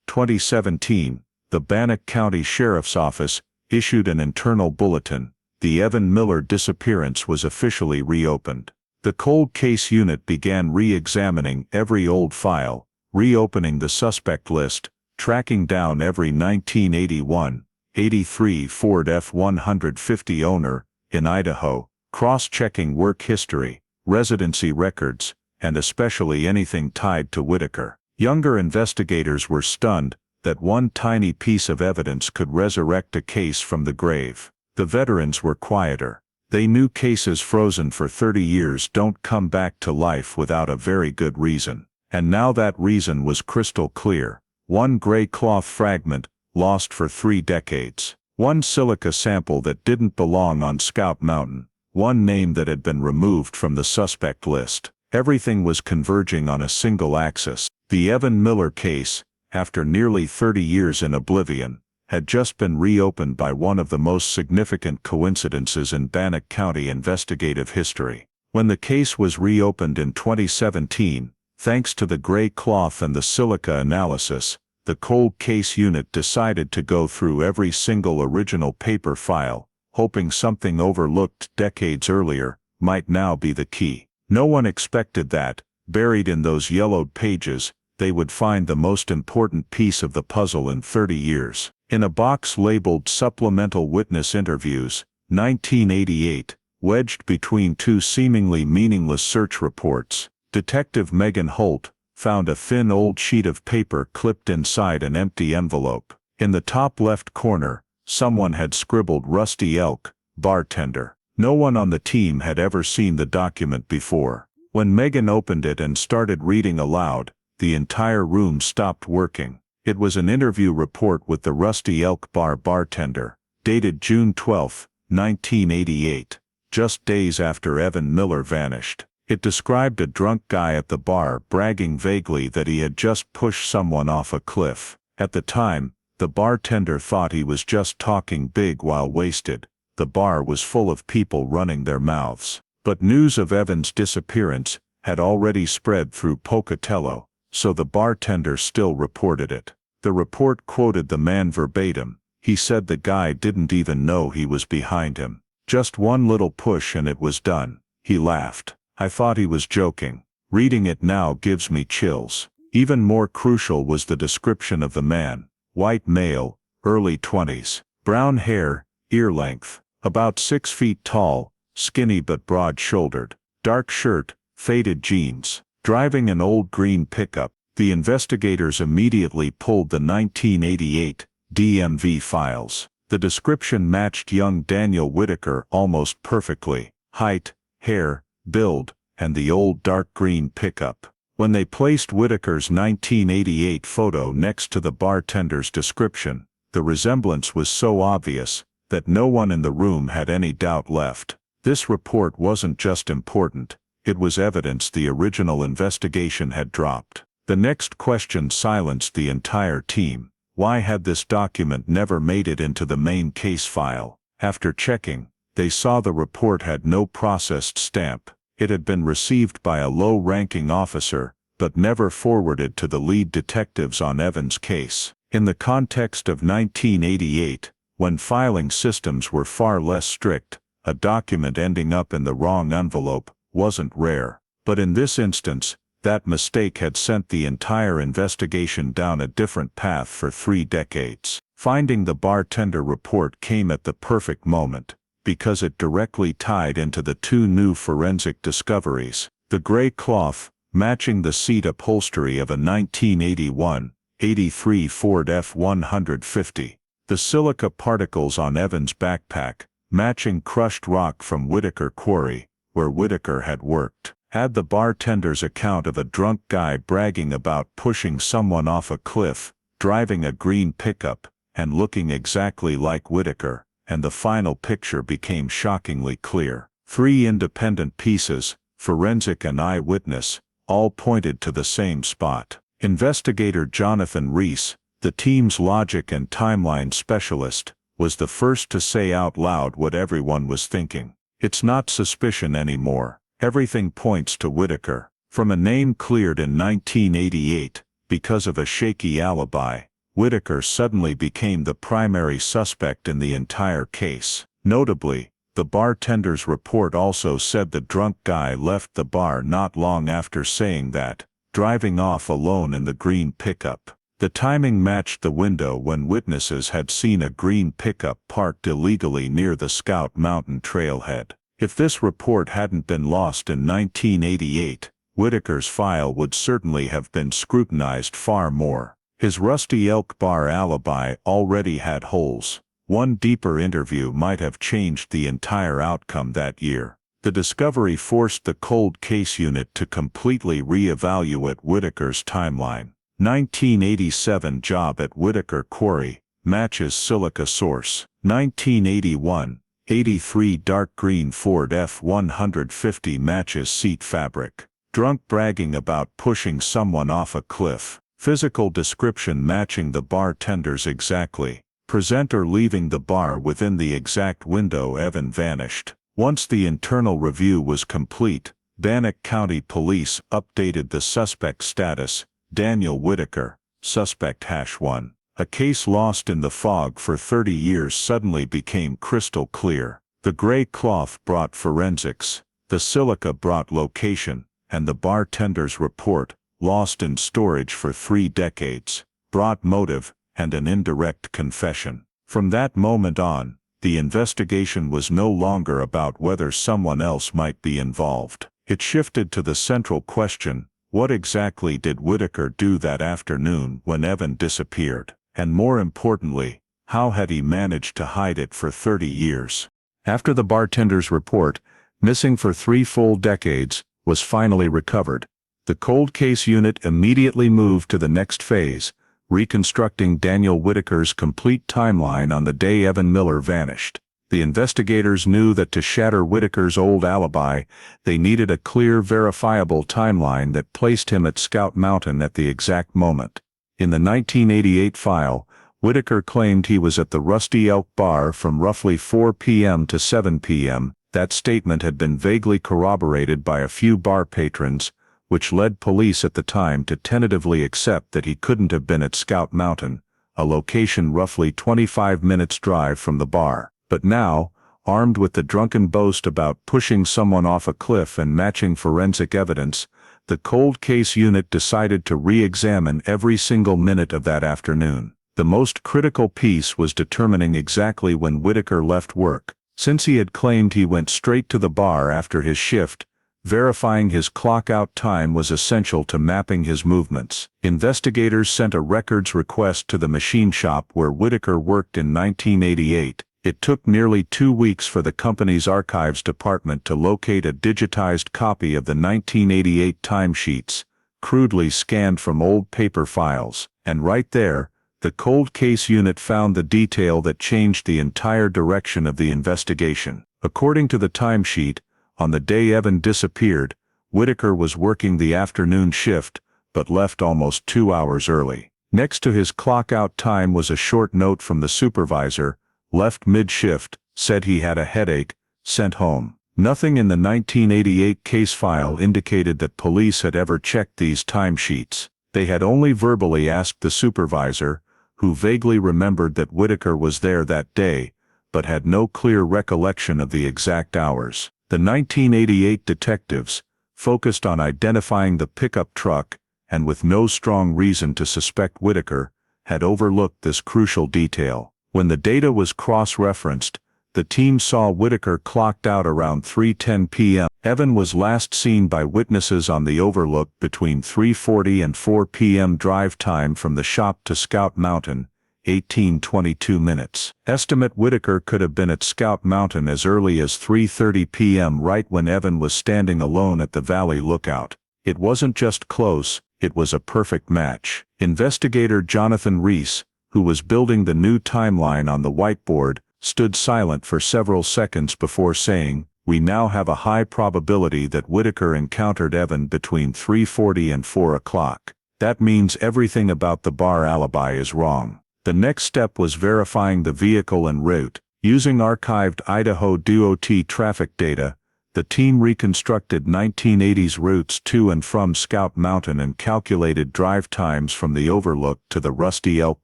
2017, the Bannock County Sheriff's Office issued an internal bulletin. The Evan Miller disappearance was officially reopened. The cold case unit began re-examining every old file, reopening the suspect list, tracking down every 1981, 83 Ford F-150 owner in Idaho, cross-checking work history, residency records, and especially anything tied to Whitaker. Younger investigators were stunned that one tiny piece of evidence could resurrect a case from the grave. The veterans were quieter. They knew cases frozen for 30 years don't come back to life without a very good reason. And now that reason was crystal clear. One gray cloth fragment, lost for 3 decades. One silica sample that didn't belong on Scout Mountain. One name that had been removed from the suspect list. Everything was converging on a single axis. The Evan Miller case, after nearly 30 years in oblivion, had just been reopened by one of the most significant coincidences in Bannock County investigative history. When the case was reopened in 2017, thanks to the gray cloth and the silica analysis, the cold case unit decided to go through every single original paper file, hoping something overlooked decades earlier might now be the key. No one expected that, buried in those yellowed pages, they would find the most important piece of the puzzle in 30 years. In a box labeled Supplemental Witness Interviews, 1988, wedged between two seemingly meaningless search reports, Detective Megan Holt found a thin old sheet of paper clipped inside an empty envelope. In the top left corner, someone had scribbled Rusty Elk, bartender. No one on the team had ever seen the document before. When Megan opened it and started reading aloud, the entire room stopped working. It was an interview report with the Rusty Elk bar bartender, dated June 12, 1988, just days after Evan Miller vanished. It described a drunk guy at the bar bragging vaguely that he had just pushed someone off a cliff. At the time, the bartender thought he was just talking big while wasted. The bar was full of people running their mouths. But news of Evan's disappearance had already spread through Pocatello, so the bartender still reported it. The report quoted the man verbatim. He said the guy didn't even know he was behind him. Just one little push and it was done. He laughed. I thought he was joking. Reading it now gives me chills. Even more crucial was the description of the man. White male, early 20s, brown hair, ear length, about 6 feet tall, skinny but broad-shouldered, dark shirt, faded jeans, driving an old green pickup. The investigators immediately pulled the 1988 DMV files. The description matched young Daniel Whitaker almost perfectly. Height, hair, build, and the old dark green pickup. When they placed Whitaker's 1988 photo next to the bartender's description, the resemblance was so obvious that no one in the room had any doubt left. This report wasn't just important, it was evidence the original investigation had dropped. The next question silenced the entire team. Why had this document never made it into the main case file? After checking, they saw the report had no processed stamp. It had been received by a low-ranking officer, but never forwarded to the lead detectives on Evan's case. In the context of 1988, when filing systems were far less strict, a document ending up in the wrong envelope wasn't rare. But in this instance, that mistake had sent the entire investigation down a different path for 3 decades. Finding the bartender report came at the perfect moment, because it directly tied into the 2 new forensic discoveries. The gray cloth, matching the seat upholstery of a 1981, 83 Ford F-150. The silica particles on Evan's backpack, matching crushed rock from Whitaker Quarry, where Whitaker had worked. Add the bartender's account of a drunk guy bragging about pushing someone off a cliff, driving a green pickup, and looking exactly like Whitaker, and the final picture became shockingly clear. 3 independent pieces, forensic and eyewitness, all pointed to the same spot. Investigator Jonathan Reese, the team's logic and timeline specialist, was the first to say out loud what everyone was thinking. It's not suspicion anymore. Everything points to Whitaker. From a name cleared in 1988, because of a shaky alibi, Whitaker suddenly became the primary suspect in the entire case. Notably, the bartender's report also said the drunk guy left the bar not long after saying that, driving off alone in the green pickup. The timing matched the window when witnesses had seen a green pickup parked illegally near the Scout Mountain trailhead. If this report hadn't been lost in 1988, Whitaker's file would certainly have been scrutinized far more. His Rusty Elk Bar alibi already had holes. One deeper interview might have changed the entire outcome that year. The discovery forced the cold case unit to completely re-evaluate Whitaker's timeline. 1987 job at Whitaker Quarry, matches silica source. 1981, 83 dark green Ford F-150 matches seat fabric. Drunk bragging about pushing someone off a cliff. Physical description matching the bartenders exactly. Presenter leaving the bar within the exact window Evan vanished. Once the internal review was complete, Bannock County Police updated the suspect status, Daniel Whitaker, suspect #1. A case lost in the fog for 30 years suddenly became crystal clear. The gray cloth brought forensics, the silica brought location, and the bartender's report, lost in storage for 3 decades, brought motive and an indirect confession. From that moment on, the investigation was no longer about whether someone else might be involved. It shifted to the central question: what exactly did Whitaker do that afternoon when Evan disappeared? And more importantly, how had he managed to hide it for 30 years? After the bartender's report, missing for 3 full decades, was finally recovered, the cold case unit immediately moved to the next phase, reconstructing Daniel Whitaker's complete timeline on the day Evan Miller vanished. The investigators knew that to shatter Whitaker's old alibi, they needed a clear, verifiable timeline that placed him at Scout Mountain at the exact moment. In the 1988 file, Whitaker claimed he was at the Rusty Elk Bar from roughly 4 p.m. to 7 p.m. That statement had been vaguely corroborated by a few bar patrons, which led police at the time to tentatively accept that he couldn't have been at Scout Mountain, a location roughly 25 minutes' drive from the bar. But now, armed with the drunken boast about pushing someone off a cliff and matching forensic evidence, the cold case unit decided to re-examine every single minute of that afternoon. The most critical piece was determining exactly when Whitaker left work. Since he had claimed he went straight to the bar after his shift, verifying his clock-out time was essential to mapping his movements. Investigators sent a records request to the machine shop where Whitaker worked in 1988. It took nearly 2 weeks for the company's archives department to locate a digitized copy of the 1988 timesheets, crudely scanned from old paper files, and right there, the cold case unit found the detail that changed the entire direction of the investigation. According to the timesheet, on the day Evan disappeared, Whitaker was working the afternoon shift, but left almost 2 hours early. Next to his clock-out time was a short note from the supervisor: left mid-shift, said he had a headache, sent home. Nothing in the 1988 case file indicated that police had ever checked these timesheets. They had only verbally asked the supervisor, who vaguely remembered that Whitaker was there that day, but had no clear recollection of the exact hours. The 1988 detectives, focused on identifying the pickup truck, and with no strong reason to suspect Whitaker, had overlooked this crucial detail. When the data was cross-referenced, the team saw Whitaker clocked out around 3:10 p.m. Evan was last seen by witnesses on the overlook between 3:40 and 4 p.m. drive time from the shop to Scout Mountain. 18:22 minutes. Estimate Whitaker could have been at Scout Mountain as early as 3:30 p.m. right when Evan was standing alone at the valley lookout. It wasn't just close, it was a perfect match. Investigator Jonathan Reese, who was building the new timeline on the whiteboard, stood silent for several seconds before saying, "We now have a high probability that Whitaker encountered Evan between 3:40 and 4 o'clock. That means everything about the bar alibi is wrong." The next step was verifying the vehicle and route. Using archived Idaho DOT traffic data, the team reconstructed 1980s routes to and from Scout Mountain and calculated drive times from the overlook to the Rusty Elk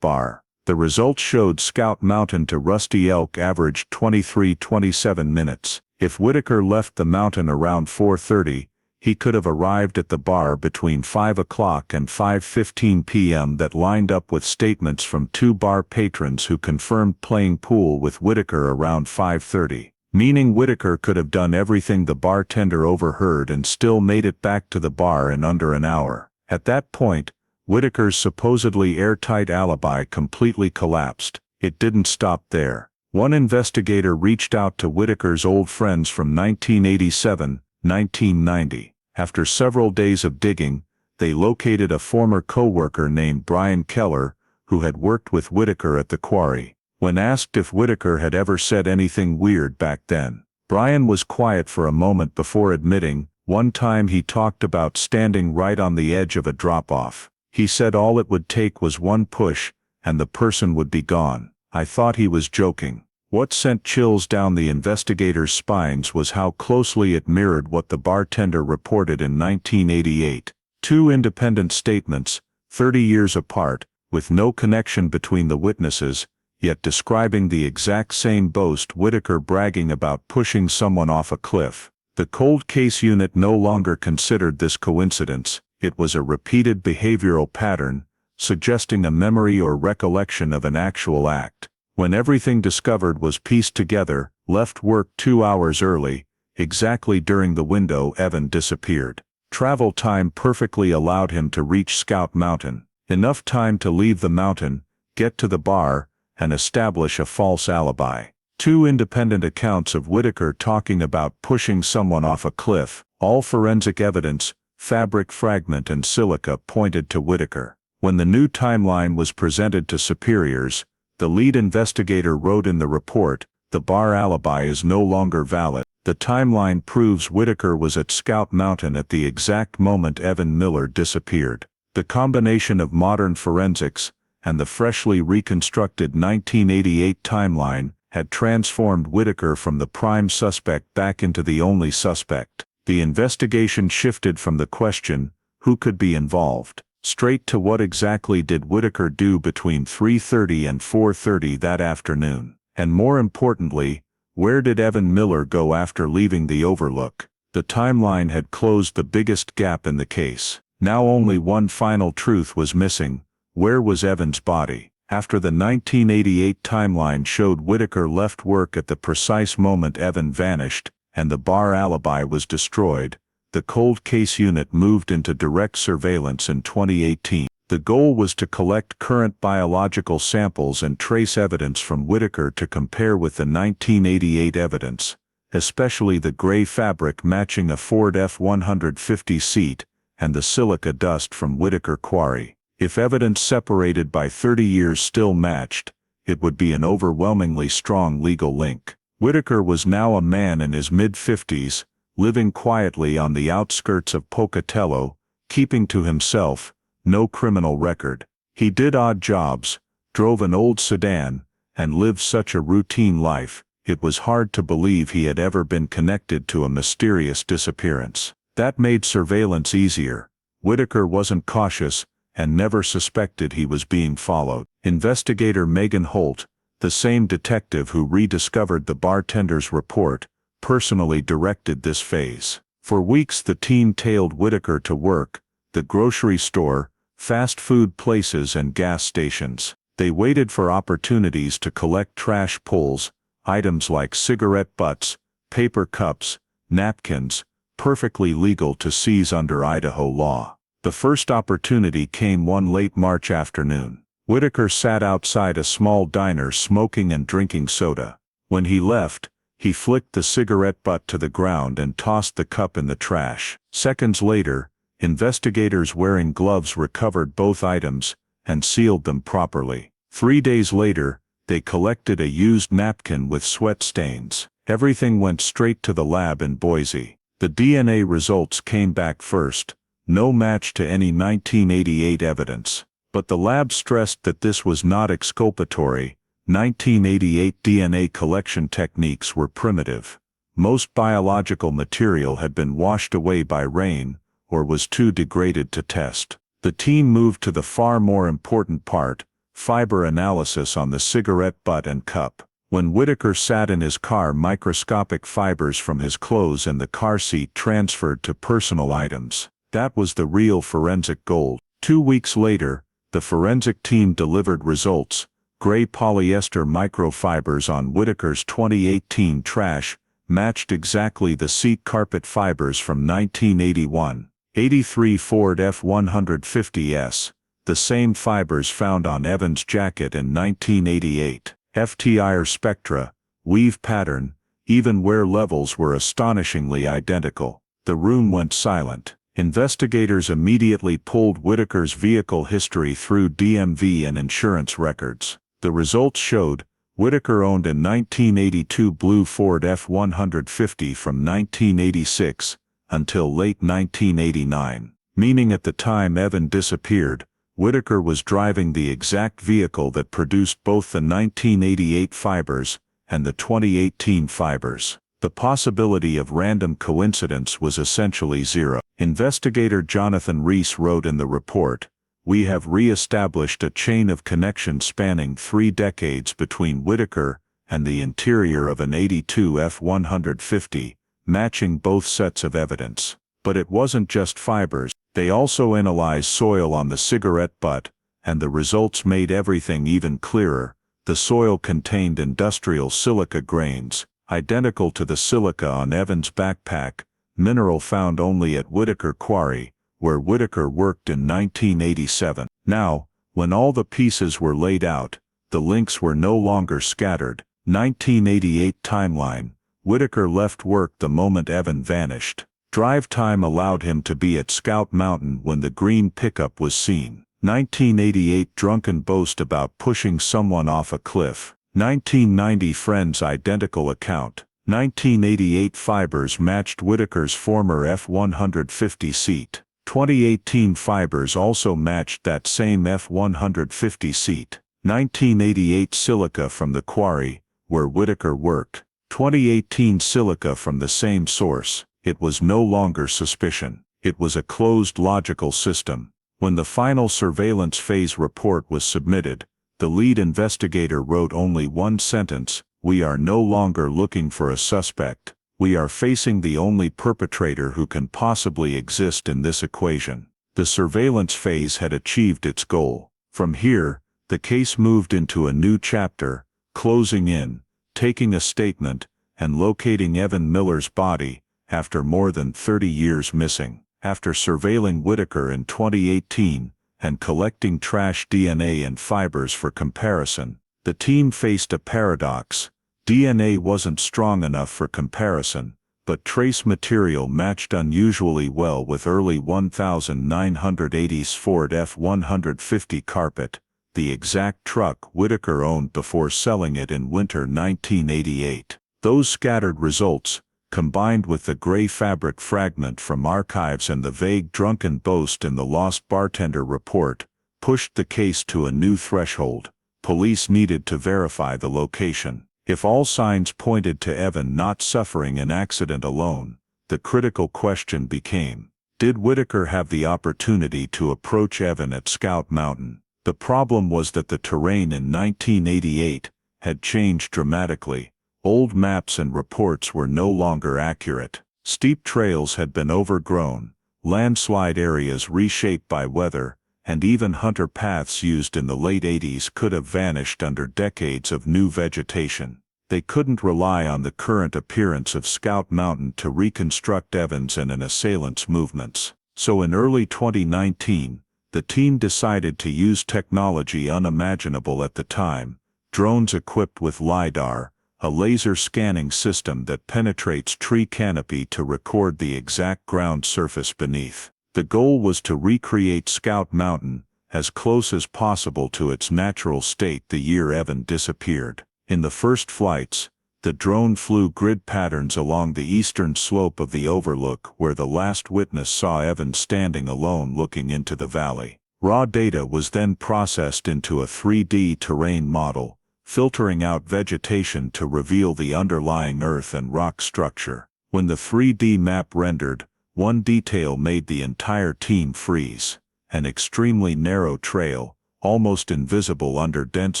Bar. The results showed Scout Mountain to Rusty Elk averaged 23:27 minutes. If Whitaker left the mountain around 4:30, he could have arrived at the bar between 5 o'clock and 5:15 p.m. That lined up with statements from two bar patrons who confirmed playing pool with Whitaker around 5:30. Meaning Whitaker could have done everything the bartender overheard and still made it back to the bar in under an hour. At that point, Whitaker's supposedly airtight alibi completely collapsed. It didn't stop there. One investigator reached out to Whitaker's old friends from 1987, 1990. After several days of digging, they located a former co-worker named Brian Keller, who had worked with Whitaker at the quarry. When asked if Whitaker had ever said anything weird back then, Brian was quiet for a moment before admitting, one time he talked about standing right on the edge of a drop-off. He said all it would take was one push, and the person would be gone. I thought he was joking. What sent chills down the investigators' spines was how closely it mirrored what the bartender reported in 1988. Two independent statements, 30 years apart, with no connection between the witnesses, yet describing the exact same boast, Whitaker bragging about pushing someone off a cliff. The cold case unit no longer considered this coincidence. It was a repeated behavioral pattern, suggesting a memory or recollection of an actual act. When everything discovered was pieced together, left work 2 hours early, exactly during the window Evan disappeared. Travel time perfectly allowed him to reach Scout Mountain. Enough time to leave the mountain, get to the bar, and establish a false alibi. Two independent accounts of Whitaker talking about pushing someone off a cliff. All forensic evidence, fabric fragment and silica pointed to Whitaker. When the new timeline was presented to superiors, the lead investigator wrote in the report, "The bar alibi is no longer valid. The timeline proves Whitaker was at Scout Mountain at the exact moment Evan Miller disappeared." The combination of modern forensics and the freshly reconstructed 1988 timeline had transformed Whitaker from the prime suspect back into the only suspect. The investigation shifted from the question, who could be involved, straight to what exactly did Whitaker do between 3:30 and 4:30 that afternoon. And more importantly, where did Evan Miller go after leaving the overlook? The timeline had closed the biggest gap in the case. Now only one final truth was missing. Where was Evan's body? After the 1988 timeline showed Whitaker left work at the precise moment Evan vanished, and the bar alibi was destroyed, the cold case unit moved into direct surveillance in 2018. The goal was to collect current biological samples and trace evidence from Whitaker to compare with the 1988 evidence, especially the gray fabric matching a Ford F-150 seat, and the silica dust from Whitaker Quarry. If evidence separated by 30 years still matched, it would be an overwhelmingly strong legal link. Whitaker was now a man in his mid-50s, living quietly on the outskirts of Pocatello, keeping to himself, no criminal record. He did odd jobs, drove an old sedan, and lived such a routine life, it was hard to believe he had ever been connected to a mysterious disappearance. That made surveillance easier. Whitaker wasn't cautious, and never suspected he was being followed. Investigator Megan Holt, the same detective who rediscovered the bartender's report, personally directed this phase. For weeks the team tailed Whitaker to work, the grocery store, fast food places and gas stations. They waited for opportunities to collect trash pulls, items like cigarette butts, paper cups, napkins, perfectly legal to seize under Idaho law. The first opportunity came one late March afternoon. Whitaker sat outside a small diner smoking and drinking soda. When he left, he flicked the cigarette butt to the ground and tossed the cup in the trash. Seconds later, investigators wearing gloves recovered both items and sealed them properly. 3 days later, they collected a used napkin with sweat stains. Everything went straight to the lab in Boise. The DNA results came back first, no match to any 1988 evidence. But the lab stressed that this was not exculpatory. 1988 DNA collection techniques were primitive. Most biological material had been washed away by rain, or was too degraded to test. The team moved to the far more important part, fiber analysis on the cigarette butt and cup. When Whitaker sat in his car, microscopic fibers from his clothes and the car seat transferred to personal items. That was the real forensic gold. 2 weeks later, the forensic team delivered results. Gray polyester microfibers on Whitaker's 2018 trash matched exactly the seat carpet fibers from 1981. 83 Ford F-150s, the same fibers found on Evans' jacket in 1988. FTIR spectra, weave pattern, even wear levels were astonishingly identical. The room went silent. Investigators immediately pulled Whitaker's vehicle history through DMV and insurance records. The results showed Whitaker owned a 1982 blue Ford F-150 from 1986 until late 1989, meaning at the time Evan disappeared, Whitaker was driving the exact vehicle that produced both the 1988 fibers and the 2018 fibers. The possibility of random coincidence was essentially zero. Investigator Jonathan Reese wrote in the report, "We have re-established a chain of connection spanning 3 decades between Whitaker and the interior of an 82 F-150, matching both sets of evidence." But it wasn't just fibers. They also analyzed soil on the cigarette butt, and the results made everything even clearer. The soil contained industrial silica grains, identical to the silica on Evans' backpack, mineral found only at Whitaker Quarry, where Whitaker worked in 1987. Now, when all the pieces were laid out, the links were no longer scattered. 1988 timeline. Whitaker left work the moment Evan vanished. Drive time allowed him to be at Scout Mountain when the green pickup was seen. 1988 drunken boast about pushing someone off a cliff. 1990 friend's identical account. 1988 fibers matched Whitaker's former F-150 seat. 2018 fibers also matched that same F-150 seat. 1988 silica from the quarry, where Whitaker worked. 2018 silica from the same source. It was no longer suspicion. It was a closed logical system. When the final surveillance phase report was submitted, the lead investigator wrote only one sentence: "We are no longer looking for a suspect. We are facing the only perpetrator who can possibly exist in this equation." The surveillance phase had achieved its goal. From here, the case moved into a new chapter, closing in, taking a statement, and locating Evan Miller's body, after more than 30 years missing. After surveilling Whitaker in 2018 and collecting trash DNA and fibers for comparison, the team faced a paradox. DNA wasn't strong enough for comparison, but trace material matched unusually well with early 1980s Ford F-150 carpet, the exact truck Whitaker owned before selling it in winter 1988. Those scattered results, combined with the gray fabric fragment from archives and the vague drunken boast in the lost bartender report, pushed the case to a new threshold. Police needed to verify the location. If all signs pointed to Evan not suffering an accident alone, the critical question became, did Whitaker have the opportunity to approach Evan at Scout Mountain? The problem was that the terrain in 1988 had changed dramatically. Old maps and reports were no longer accurate. Steep trails had been overgrown, landslide areas reshaped by weather, and even hunter paths used in the late 80s could have vanished under decades of new vegetation. They couldn't rely on the current appearance of Scout Mountain to reconstruct Evans and an assailant's movements. So in early 2019, The team decided to use technology unimaginable at the time, drones equipped with LiDAR, a laser scanning system that penetrates tree canopy to record the exact ground surface beneath. The goal was to recreate Scout Mountain as close as possible to its natural state the year Evan disappeared. In the first flights, the drone flew grid patterns along the eastern slope of the overlook where the last witness saw Evan standing alone looking into the valley. Raw data was then processed into a 3D terrain model, filtering out vegetation to reveal the underlying earth and rock structure. When the 3D map rendered, one detail made the entire team freeze: an extremely narrow trail, almost invisible under dense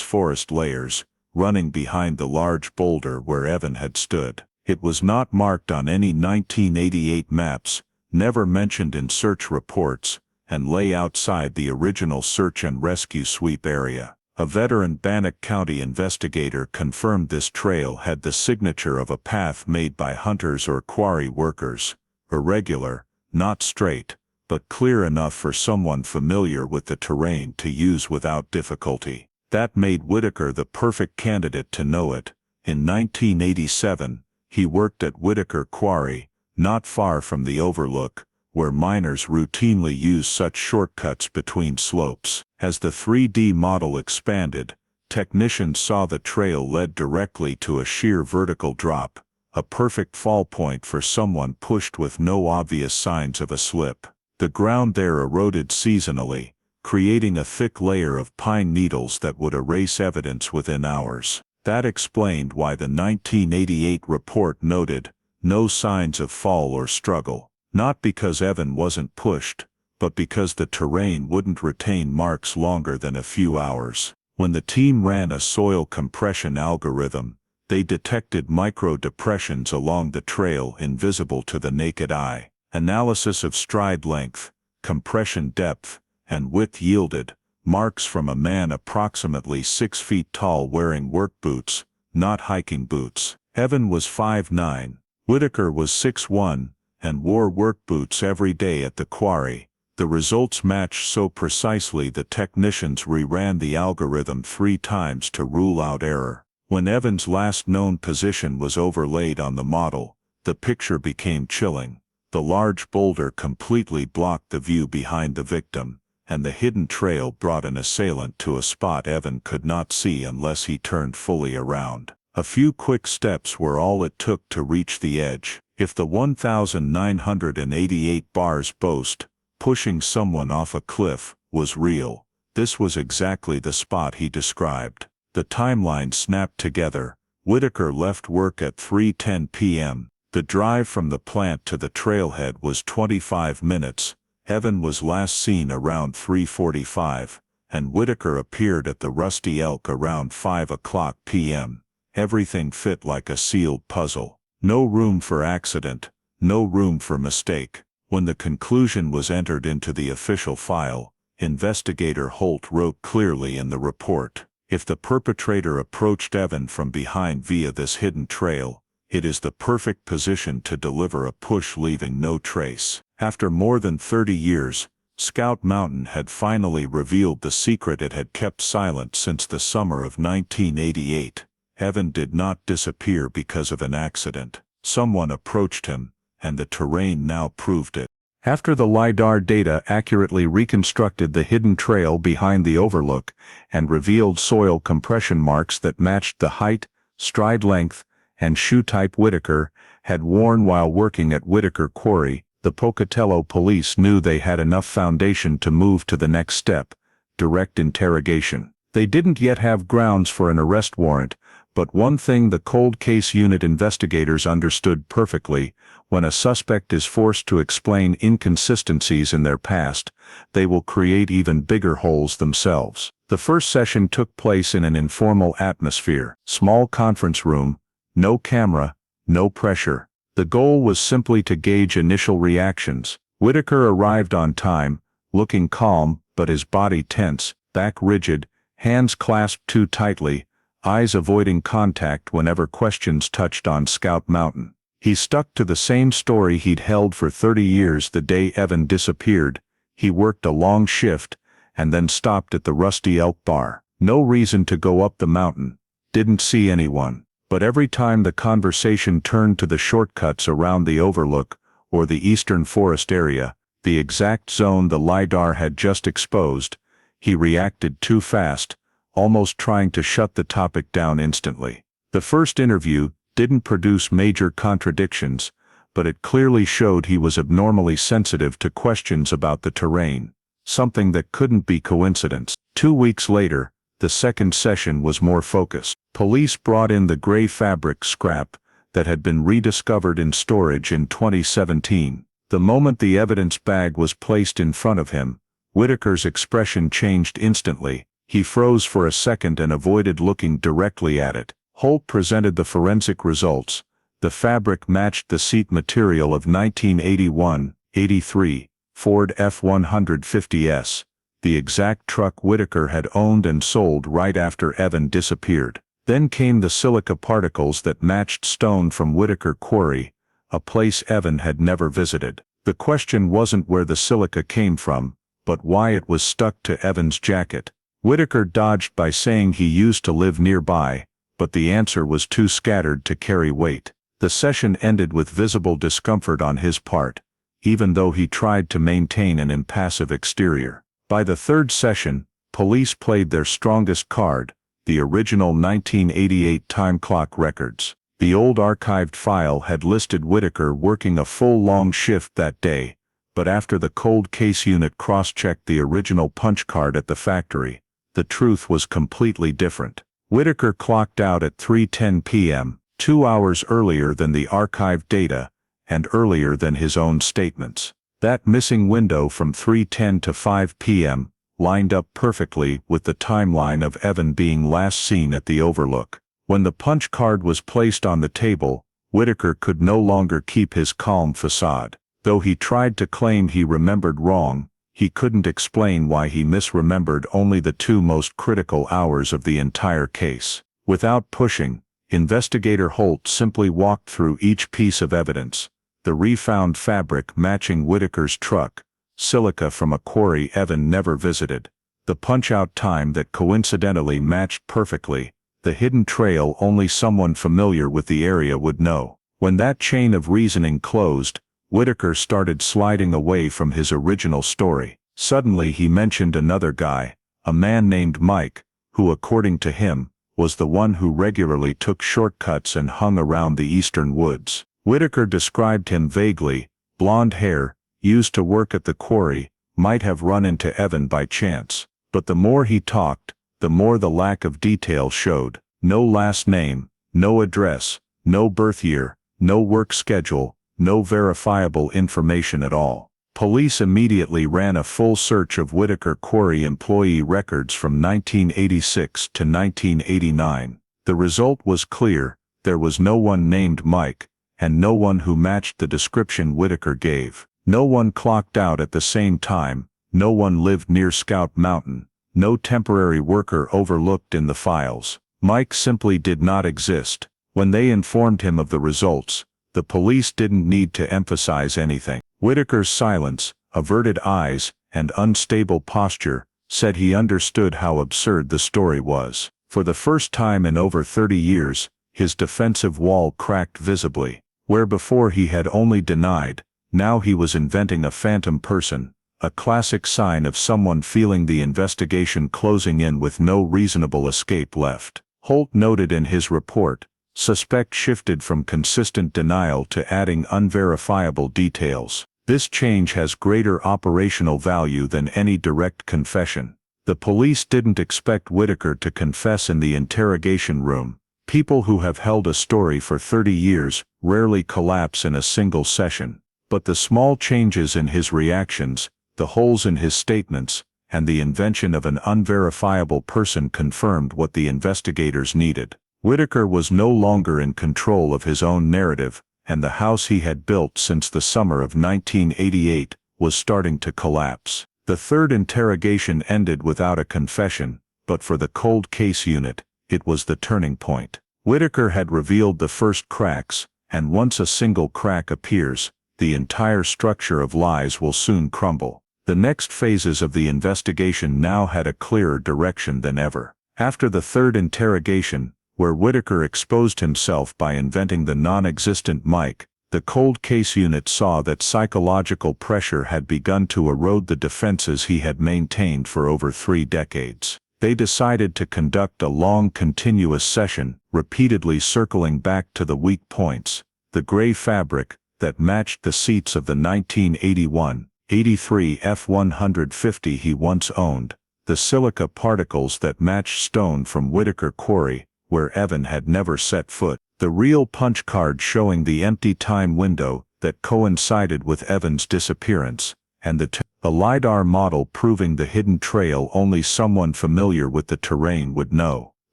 forest layers, running behind the large boulder where Evan had stood. It was not marked on any 1988 maps, never mentioned in search reports, and lay outside the original search and rescue sweep area. A veteran Bannock County investigator confirmed this trail had the signature of a path made by hunters or quarry workers: irregular, not straight, but clear enough for someone familiar with the terrain to use without difficulty. That made Whitaker the perfect candidate to know it. In 1987, he worked at Whitaker Quarry, not far from the overlook, where miners routinely use such shortcuts between slopes. As the 3D model expanded, technicians saw the trail led directly to a sheer vertical drop, a perfect fall point for someone pushed with no obvious signs of a slip. The ground there eroded seasonally, creating a thick layer of pine needles that would erase evidence within hours. That explained why the 1988 report noted no signs of fall or struggle, not because Evan wasn't pushed, but because the terrain wouldn't retain marks longer than a few hours. When the team ran a soil compression algorithm, they detected micro depressions along the trail invisible to the naked eye. Analysis of stride length, compression depth, and width yielded marks from a man approximately 6 feet tall wearing work boots, not hiking boots. Evan was 5'9", Whitaker was 6'1", and wore work boots every day at the quarry. The results matched so precisely the technicians reran the algorithm 3 times to rule out error. When Evan's last known position was overlaid on the model, the picture became chilling. The large boulder completely blocked the view behind the victim, and the hidden trail brought an assailant to a spot Evan could not see unless he turned fully around. A few quick steps were all it took to reach the edge. If the 1,988 bars boast, pushing someone off a cliff, was real, this was exactly the spot he described. The timeline snapped together. Whitaker left work at 3:10 p.m. The drive from the plant to the trailhead was 25 minutes. Evan was last seen around 3:45, and Whitaker appeared at the Rusty Elk around 5:00 p.m. Everything fit like a sealed puzzle. No room for accident, no room for mistake. When the conclusion was entered into the official file, Investigator Holt wrote clearly in the report: if the perpetrator approached Evan from behind via this hidden trail, it is the perfect position to deliver a push leaving no trace. After more than 30 years, Scout Mountain had finally revealed the secret it had kept silent since the summer of 1988. Evan did not disappear because of an accident. Someone approached him, and the terrain now proved it. After the LiDAR data accurately reconstructed the hidden trail behind the overlook and revealed soil compression marks that matched the height, stride length, and shoe type Whitaker had worn while working at Whitaker Quarry, the Pocatello police knew they had enough foundation to move to the next step: direct interrogation. They didn't yet have grounds for an arrest warrant, but one thing the cold case unit investigators understood perfectly: when a suspect is forced to explain inconsistencies in their past, they will create even bigger holes themselves. The first session took place in an informal atmosphere. Small conference room, no camera, no pressure. The goal was simply to gauge initial reactions. Whitaker arrived on time, looking calm, but his body tense, back rigid, hands clasped too tightly, eyes avoiding contact whenever questions touched on Scout Mountain. He stuck to the same story he'd held for 30 years. The day Evan disappeared, he worked a long shift, and then stopped at the Rusty Elk Bar. No reason to go up the mountain. Didn't see anyone. But every time the conversation turned to the shortcuts around the overlook, or the eastern forest area, the exact zone the LiDAR had just exposed, he reacted too fast, almost trying to shut the topic down instantly. The first interview didn't produce major contradictions, but it clearly showed he was abnormally sensitive to questions about the terrain, something that couldn't be coincidence. 2 weeks later, the second session was more focused. Police brought in the gray fabric scrap that had been rediscovered in storage in 2017. The moment the evidence bag was placed in front of him, Whitaker's expression changed instantly. He froze for a second and avoided looking directly at it. Holt presented the forensic results. The fabric matched the seat material of 1981-83 Ford F-150S, the exact truck Whitaker had owned and sold right after Evan disappeared. Then came the silica particles that matched stone from Whitaker Quarry, a place Evan had never visited. The question wasn't where the silica came from, but why it was stuck to Evan's jacket. Whitaker dodged by saying he used to live nearby, but the answer was too scattered to carry weight. The session ended with visible discomfort on his part, even though he tried to maintain an impassive exterior. By the third session, police played their strongest card, the original 1988 time clock records. The old archived file had listed Whitaker working a full long shift that day, but after the cold case unit cross-checked the original punch card at the factory, the truth was completely different. Whitaker clocked out at 3:10 p.m., 2 hours earlier than the archived data, and earlier than his own statements. That missing window from 3:10 to 5 p.m. lined up perfectly with the timeline of Evan being last seen at the overlook. When the punch card was placed on the table, Whitaker could no longer keep his calm facade. Though he tried to claim he remembered wrong, he couldn't explain why he misremembered only the 2 most critical hours of the entire case. Without pushing, Investigator Holt simply walked through each piece of evidence: the refound fabric matching Whitaker's truck, silica from a quarry Evan never visited, the punch-out time that coincidentally matched perfectly, the hidden trail only someone familiar with the area would know. When that chain of reasoning closed, Whitaker started sliding away from his original story. Suddenly he mentioned another guy, a man named Mike, who according to him, was the one who regularly took shortcuts and hung around the eastern woods. Whitaker described him vaguely: blonde hair, used to work at the quarry, might have run into Evan by chance. But the more he talked, the more the lack of detail showed. No last name, no address, no birth year, no work schedule, no verifiable information at all. Police immediately ran a full search of Whitaker Quarry employee records from 1986 to 1989. The result was clear: there was no one named Mike, and no one who matched the description Whitaker gave. No one clocked out at the same time, no one lived near Scout Mountain, no temporary worker overlooked in the files. Mike simply did not exist. When they informed him of the results, the police didn't need to emphasize anything. Whitaker's silence, averted eyes, and unstable posture said he understood how absurd the story was. For the first time in over 30 years, his defensive wall cracked visibly. Where before he had only denied, now he was inventing a phantom person, a classic sign of someone feeling the investigation closing in with no reasonable escape left. Holt noted in his report, suspect shifted from consistent denial to adding unverifiable details. This change has greater operational value than any direct confession. The police didn't expect Whitaker to confess in the interrogation room. People who have held a story for 30 years rarely collapse in a single session. But the small changes in his reactions, the holes in his statements, and the invention of an unverifiable person confirmed what the investigators needed. Whitaker was no longer in control of his own narrative, and the house he had built since the summer of 1988 was starting to collapse. The third interrogation ended without a confession, but for the cold case unit, it was the turning point. Whitaker had revealed the first cracks, and once a single crack appears, the entire structure of lies will soon crumble. The next phases of the investigation now had a clearer direction than ever. After the third interrogation, where Whitaker exposed himself by inventing the non-existent mic, the cold case unit saw that psychological pressure had begun to erode the defenses he had maintained for over 3 decades. They decided to conduct a long continuous session, repeatedly circling back to the weak points: the gray fabric that matched the seats of the 1981-83 F-150 he once owned, the silica particles that matched stone from Whitaker Quarry, where Evan had never set foot, the real punch card showing the empty time window that coincided with Evan's disappearance, and a LiDAR model proving the hidden trail only someone familiar with the terrain would know.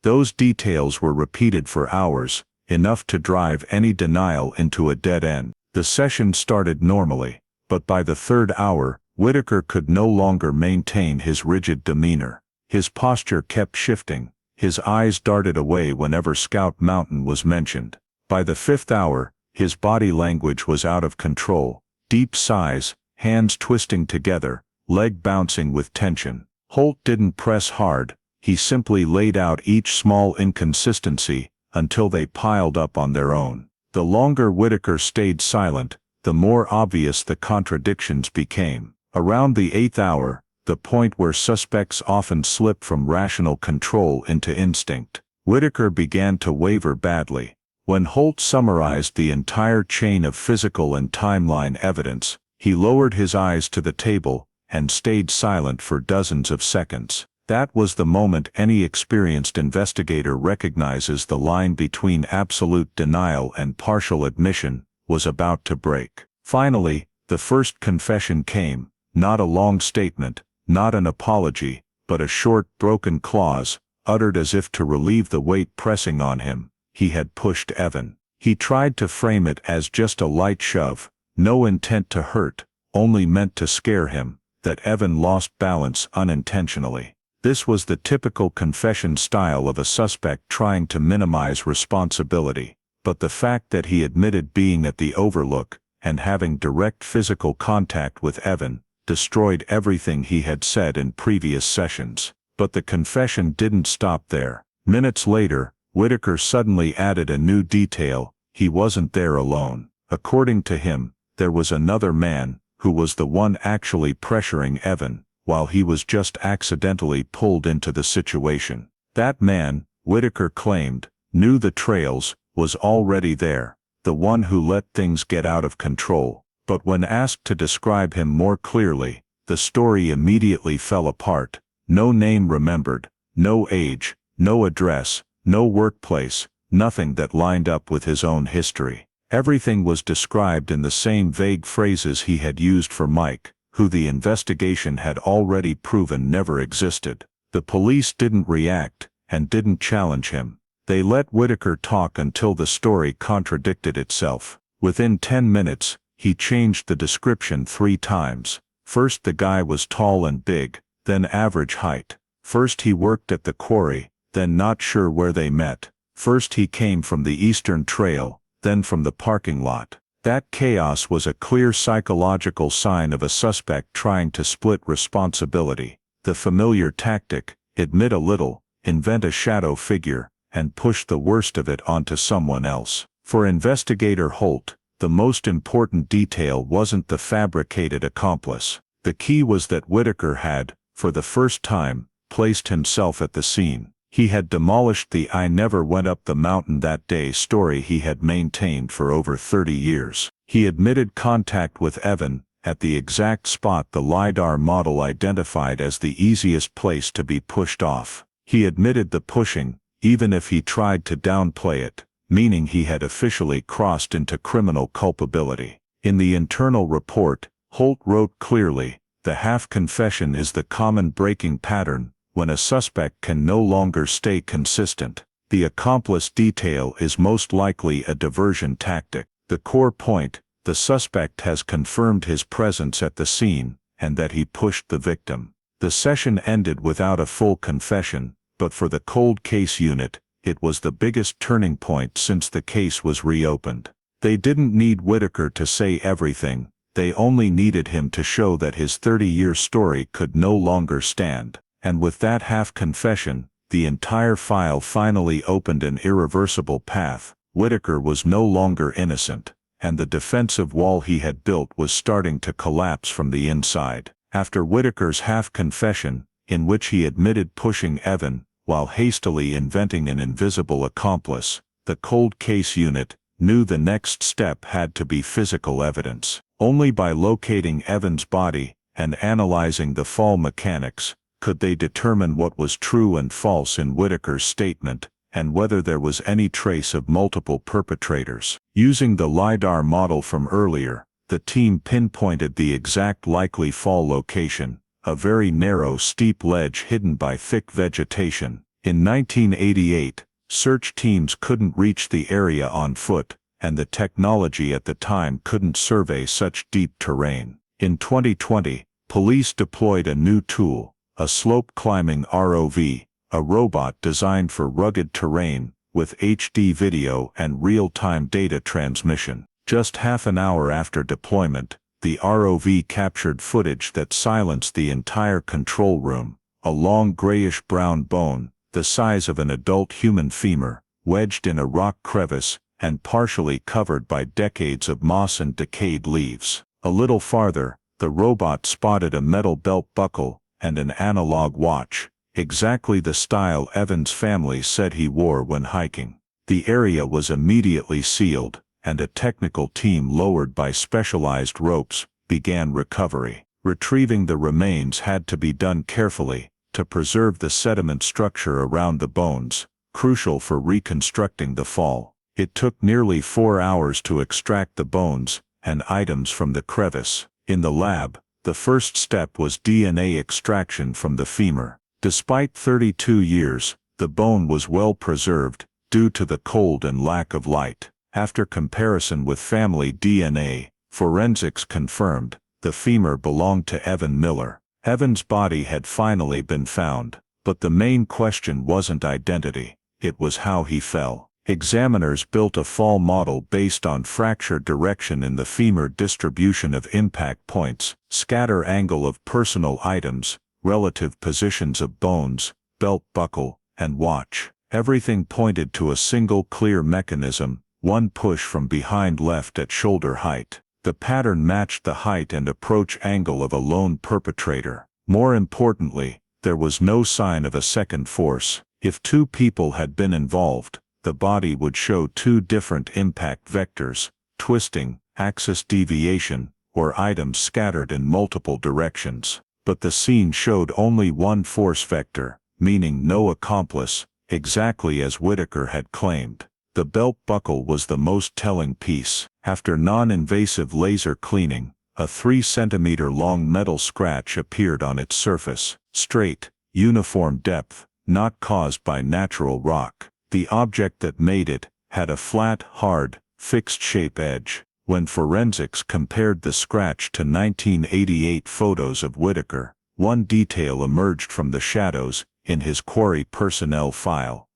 Those details were repeated for hours, enough to drive any denial into a dead end. The session started normally, but by the third hour, Whitaker could no longer maintain his rigid demeanor. His posture kept shifting. His eyes darted away whenever Scout Mountain was mentioned. By the fifth hour, his body language was out of control. Deep sighs, hands twisting together, leg bouncing with tension. Holt didn't press hard, he simply laid out each small inconsistency until they piled up on their own. The longer Whitaker stayed silent, the more obvious the contradictions became. Around the 8th hour, the point where suspects often slip from rational control into instinct, Whitaker began to waver badly. When Holt summarized the entire chain of physical and timeline evidence, he lowered his eyes to the table and stayed silent for dozens of seconds. That was the moment any experienced investigator recognizes the line between absolute denial and partial admission was about to break. Finally, the first confession came, not a long statement, not an apology, but a short, broken clause, uttered as if to relieve the weight pressing on him. He had pushed Evan. He tried to frame it as just a light shove, no intent to hurt, only meant to scare him, that Evan lost balance unintentionally. This was the typical confession style of a suspect trying to minimize responsibility, but the fact that he admitted being at the Overlook and having direct physical contact with Evan destroyed everything he had said in previous sessions. But the confession didn't stop there. Minutes later, Whitaker suddenly added a new detail: he wasn't there alone. According to him, there was another man, who was the one actually pressuring Evan, while he was just accidentally pulled into the situation. That man, Whitaker claimed, knew the trails, was already there, the one who let things get out of control. But when asked to describe him more clearly, the story immediately fell apart. No name remembered, no age, no address, no workplace, nothing that lined up with his own history. Everything was described in the same vague phrases he had used for Mike, who the investigation had already proven never existed. The police didn't react, and didn't challenge him. They let Whitaker talk until the story contradicted itself. Within 10 minutes, he changed the description 3 times. First the guy was tall and big, then average height. First he worked at the quarry, then not sure where they met. First he came from the Eastern Trail, then from the parking lot. That chaos was a clear psychological sign of a suspect trying to split responsibility. The familiar tactic: admit a little, invent a shadow figure, and push the worst of it onto someone else. For investigator Holt, the most important detail wasn't the fabricated accomplice. The key was that Whitaker had, for the first time, placed himself at the scene. He had demolished the "I never went up the mountain that day" story he had maintained for over 30 years. He admitted contact with Evan, at the exact spot the LiDAR model identified as the easiest place to be pushed off. He admitted the pushing, even if he tried to downplay it, meaning he had officially crossed into criminal culpability. In the internal report, Holt wrote clearly, "The half-confession is the common breaking pattern when a suspect can no longer stay consistent. The accomplice detail is most likely a diversion tactic. The core point: the suspect has confirmed his presence at the scene, and that he pushed the victim." The session ended without a full confession, but for the cold case unit, it was the biggest turning point since the case was reopened. They didn't need Whitaker to say everything, They only needed him to show that his 30-year story could no longer stand. And with that half-confession, the entire file finally opened an irreversible path. Whitaker was no longer innocent, and the defensive wall he had built was starting to collapse from the inside. After Whitaker's half-confession, in which he admitted pushing Evan, while hastily inventing an invisible accomplice, the cold case unit knew the next step had to be physical evidence. Only by locating Evan's body and analyzing the fall mechanics could they determine what was true and false in Whitaker's statement, and whether there was any trace of multiple perpetrators. Using the LiDAR model from earlier, the team pinpointed the exact likely fall location, a very narrow steep ledge hidden by thick vegetation. In 1988, search teams couldn't reach the area on foot, and the technology at the time couldn't survey such deep terrain. In 2020, police deployed a new tool, a slope-climbing ROV, a robot designed for rugged terrain, with HD video and real-time data transmission. Just half an hour after deployment, the ROV captured footage that silenced the entire control room, a long grayish-brown bone, the size of an adult human femur, wedged in a rock crevice, and partially covered by decades of moss and decayed leaves. A little farther, the robot spotted a metal belt buckle and an analog watch, exactly the style Evan's family said he wore when hiking. The area was immediately sealed, and a technical team lowered by specialized ropes began recovery. Retrieving the remains had to be done carefully, to preserve the sediment structure around the bones, crucial for reconstructing the fall. It took nearly 4 hours to extract the bones and items from the crevice. In the lab, the first step was DNA extraction from the femur. Despite 32 years, the bone was well preserved, due to the cold and lack of light. After comparison with family DNA, forensics confirmed the femur belonged to Evan Miller. Evan's body had finally been found, but the main question wasn't identity, it was how he fell. Examiners built a fall model based on fracture direction in the femur, distribution of impact points, scatter angle of personal items, relative positions of bones, belt buckle, and watch. Everything pointed to a single clear mechanism, one push from behind left at shoulder height. The pattern matched the height and approach angle of a lone perpetrator. More importantly, there was no sign of a second force. If two people had been involved, the body would show two different impact vectors, twisting, axis deviation, or items scattered in multiple directions. But the scene showed only one force vector, meaning no accomplice, exactly as Whitaker had claimed. The belt buckle was the most telling piece. After non-invasive laser cleaning, a 3 cm long metal scratch appeared on its surface, straight, uniform depth, not caused by natural rock. The object that made it had a flat, hard, fixed-shape edge. When forensics compared the scratch to 1988 photos of Whitaker, one detail emerged from the shadows in his quarry personnel file.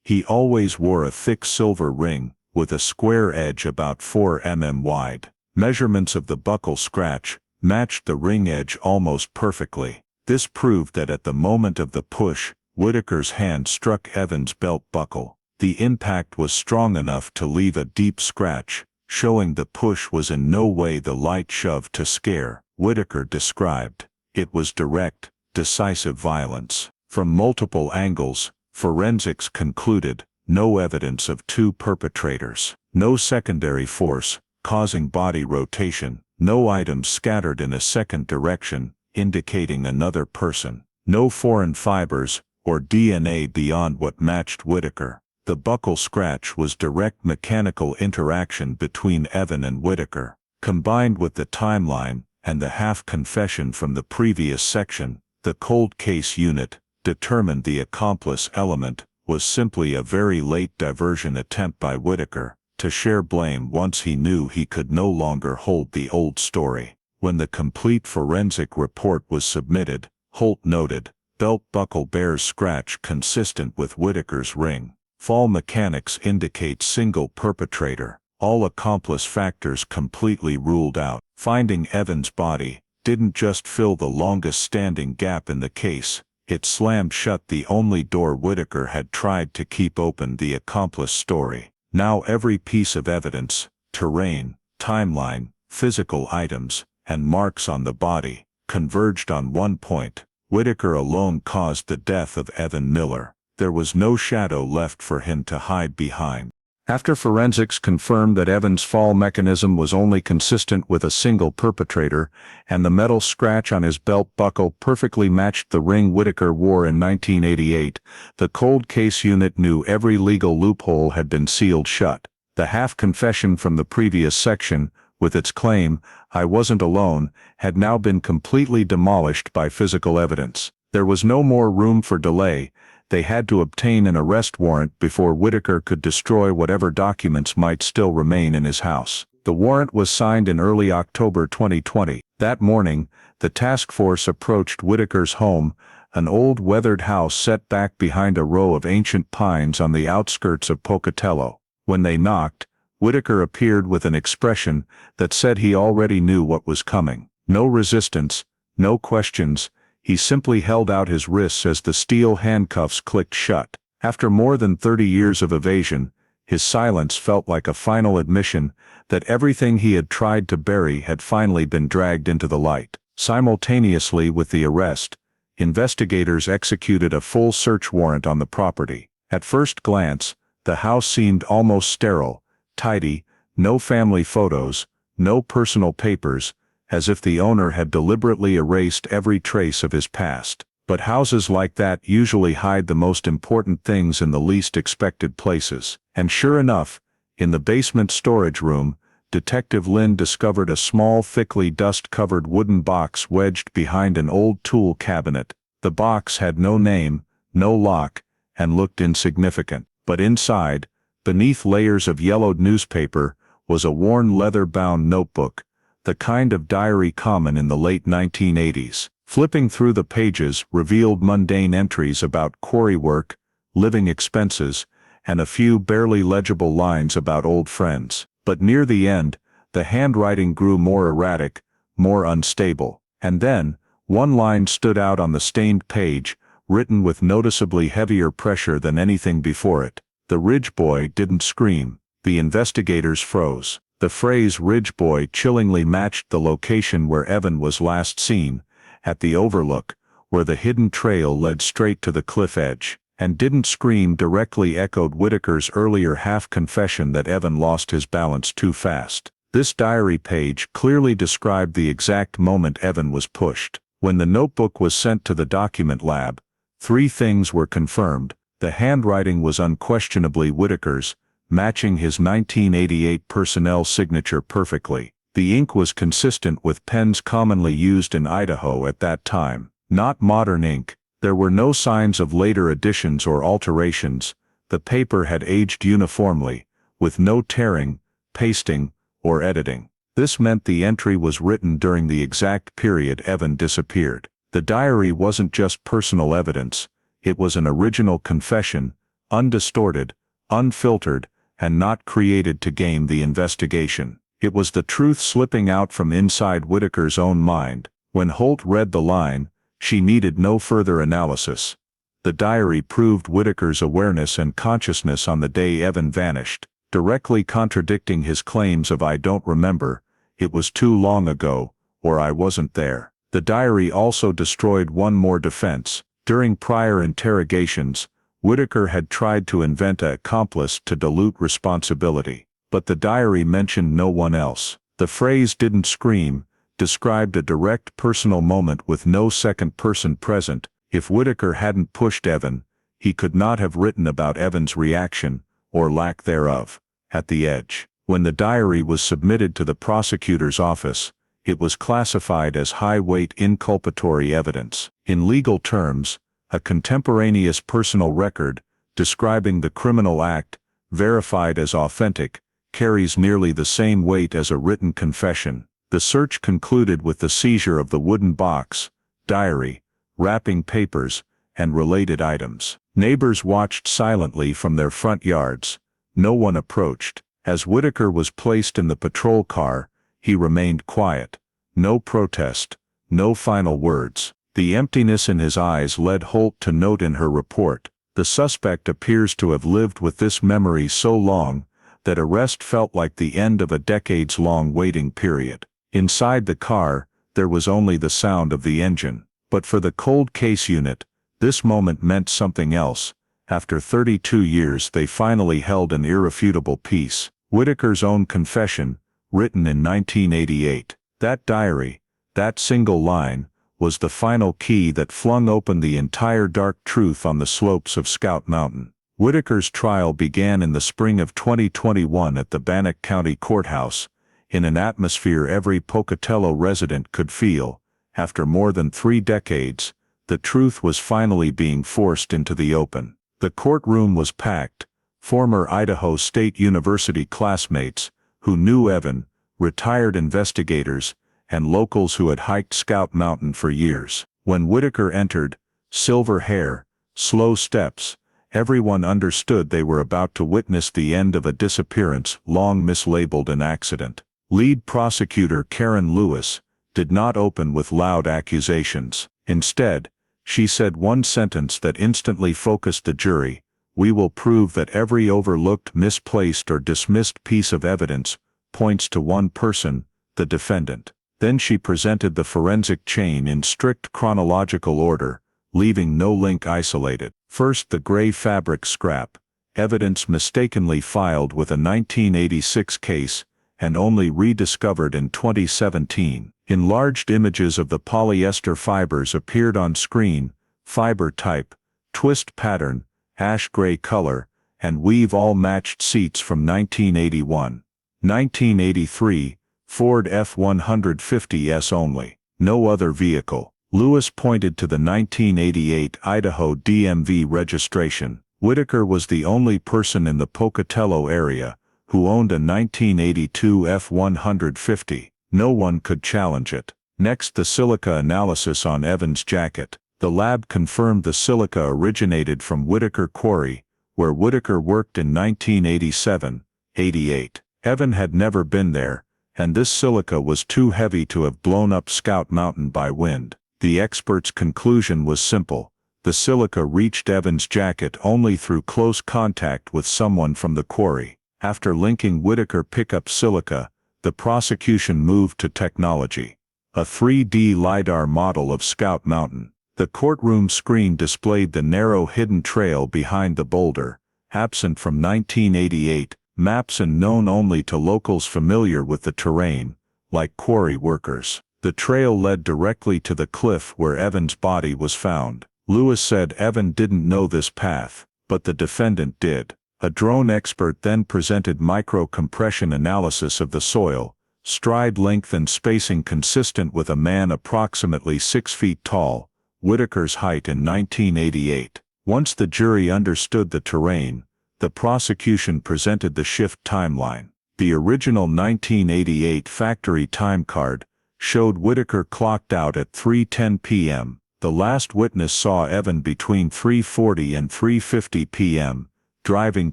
He always wore a thick silver ring, with a square edge about 4 mm wide. Measurements of the buckle scratch matched the ring edge almost perfectly. This proved that at the moment of the push, Whitaker's hand struck Evan's belt buckle. The impact was strong enough to leave a deep scratch, showing the push was in no way the light shove to scare. Whitaker described, "It was direct, decisive violence." From multiple angles, forensics concluded, no evidence of two perpetrators, no secondary force, causing body rotation, no items scattered in a second direction, indicating another person, no foreign fibers, or DNA beyond what matched Whitaker. The buckle scratch was direct mechanical interaction between Evan and Whitaker. Combined with the timeline, and the half-confession from the previous section, the cold case unit determined the accomplice element was simply a very late diversion attempt by Whitaker to share blame once he knew he could no longer hold the old story. When the complete forensic report was submitted, Holt noted, "Belt buckle bears scratch consistent with Whitaker's ring. Fall mechanics indicate single perpetrator. All accomplice factors completely ruled out." Finding Evan's body didn't just fill the longest-standing gap in the case, it slammed shut the only door Whitaker had tried to keep open: the accomplice story. Now every piece of evidence, terrain, timeline, physical items, and marks on the body, converged on one point: Whitaker alone caused the death of Evan Miller. There was no shadow left for him to hide behind. After forensics confirmed that Evan's fall mechanism was only consistent with a single perpetrator, and the metal scratch on his belt buckle perfectly matched the ring Whitaker wore in 1988, the cold case unit knew every legal loophole had been sealed shut. The half-confession from the previous section, with its claim, "I wasn't alone," had now been completely demolished by physical evidence. There was no more room for delay. They had to obtain an arrest warrant before Whitaker could destroy whatever documents might still remain in his house. The warrant was signed in early October 2020. That morning, the task force approached Whitaker's home, an old weathered house set back behind a row of ancient pines on the outskirts of Pocatello. When they knocked, Whitaker appeared with an expression that said he already knew what was coming. No resistance, no questions. He simply held out his wrists as the steel handcuffs clicked shut. After more than 30 years of evasion, his silence felt like a final admission that everything he had tried to bury had finally been dragged into the light. Simultaneously with the arrest, investigators executed a full search warrant on the property. At first glance, the house seemed almost sterile, tidy, no family photos, no personal papers, as if the owner had deliberately erased every trace of his past. But houses like that usually hide the most important things in the least expected places. And sure enough, in the basement storage room, Detective Lynn discovered a small, thickly dust-covered wooden box wedged behind an old tool cabinet. The box had no name, no lock, and looked insignificant. But inside, beneath layers of yellowed newspaper, was a worn leather-bound notebook, the kind of diary common in the late 1980s. Flipping through the pages revealed mundane entries about quarry work, living expenses, and a few barely legible lines about old friends. But near the end, the handwriting grew more erratic, more unstable. And then, one line stood out on the stained page, written with noticeably heavier pressure than anything before it. "The Ridge Boy didn't scream." The investigators froze. The phrase "Ridge Boy" chillingly matched the location where Evan was last seen, at the overlook, where the hidden trail led straight to the cliff edge. And "didn't scream" directly echoed Whitaker's earlier half-confession that Evan lost his balance too fast. This diary page clearly described the exact moment Evan was pushed. When the notebook was sent to the document lab, 3 things were confirmed. The handwriting was unquestionably Whitaker's, matching his 1988 personnel signature perfectly. The ink was consistent with pens commonly used in Idaho at that time, not modern ink. There were no signs of later additions or alterations. The paper had aged uniformly, with no tearing, pasting, or editing. This meant the entry was written during the exact period Evan disappeared. The diary wasn't just personal evidence, it was an original confession, undistorted, unfiltered, and not created to game the investigation. It was the truth slipping out from inside Whitaker's own mind. When Holt read the line, "She needed no further analysis," the diary proved Whitaker's awareness and consciousness on the day Evan vanished, directly contradicting his claims of "I don't remember," "It was too long ago," or "I wasn't there." The diary also destroyed one more defense. During prior interrogations, Whitaker had tried to invent an accomplice to dilute responsibility. But the diary mentioned no one else. The phrase "didn't scream" described a direct personal moment with no second person present. If Whitaker hadn't pushed Evan, he could not have written about Evan's reaction, or lack thereof, at the edge. When the diary was submitted to the prosecutor's office, it was classified as high-weight inculpatory evidence. In legal terms, a contemporaneous personal record, describing the criminal act, verified as authentic, carries nearly the same weight as a written confession. The search concluded with the seizure of the wooden box, diary, wrapping papers, and related items. Neighbors watched silently from their front yards. No one approached. As Whitaker was placed in the patrol car, He remained quiet. No protest. No final words. The emptiness in his eyes led Holt to note in her report, "The suspect appears to have lived with this memory so long that arrest felt like the end of a decades-long waiting period." Inside the car, there was only the sound of the engine. But for the cold case unit, this moment meant something else. After 32 years they finally held an irrefutable peace. Whitaker's own confession, written in 1988. That diary, that single line, was the final key that flung open the entire dark truth on the slopes of Scout Mountain. Whitaker's trial began in the spring of 2021 at the Bannock County Courthouse, in an atmosphere every Pocatello resident could feel. After more than 3 decades, the truth was finally being forced into the open. The courtroom was packed. Former Idaho State University classmates, who knew Evan, retired investigators, and locals who had hiked Scout Mountain for years. When Whitaker entered, silver hair, slow steps, everyone understood they were about to witness the end of a disappearance long mislabeled an accident. Lead prosecutor Karen Lewis did not open with loud accusations. Instead, she said one sentence that instantly focused the jury: "We will prove that every overlooked, misplaced, or dismissed piece of evidence points to one person, the defendant." Then she presented the forensic chain in strict chronological order, leaving no link isolated. First, the gray fabric scrap, evidence mistakenly filed with a 1986 case and only rediscovered in 2017. Enlarged images of the polyester fibers appeared on screen: fiber type, twist pattern, ash gray color, and weave all matched seats from 1981. 1983, Ford F-150S only. No other vehicle. Lewis pointed to the 1988 Idaho DMV registration. Whitaker was the only person in the Pocatello area who owned a 1982 F-150. No one could challenge it. Next, the silica analysis on Evan's jacket. The lab confirmed the silica originated from Whitaker Quarry, where Whitaker worked in 1987-88. Evan had never been there, and this silica was too heavy to have blown up Scout Mountain by wind. The expert's conclusion was simple: the silica reached Evan's jacket only through close contact with someone from the quarry. After linking Whitaker pickup silica, the prosecution moved to technology. A 3D LiDAR model of Scout Mountain. The courtroom screen displayed the narrow hidden trail behind the boulder, absent from 1988, maps and known only to locals familiar with the terrain, like quarry workers. The trail led directly to the cliff where Evan's body was found. Lewis said Evan didn't know this path, but the defendant did. A drone expert then presented micro-compression analysis of the soil, stride length and spacing consistent with a man approximately 6 feet tall, Whitaker's height in 1988. Once the jury understood the terrain, the prosecution presented the shift timeline. The original 1988 factory time card showed Whitaker clocked out at 3:10 p.m. The last witness saw Evan between 3:40 and 3:50 p.m., driving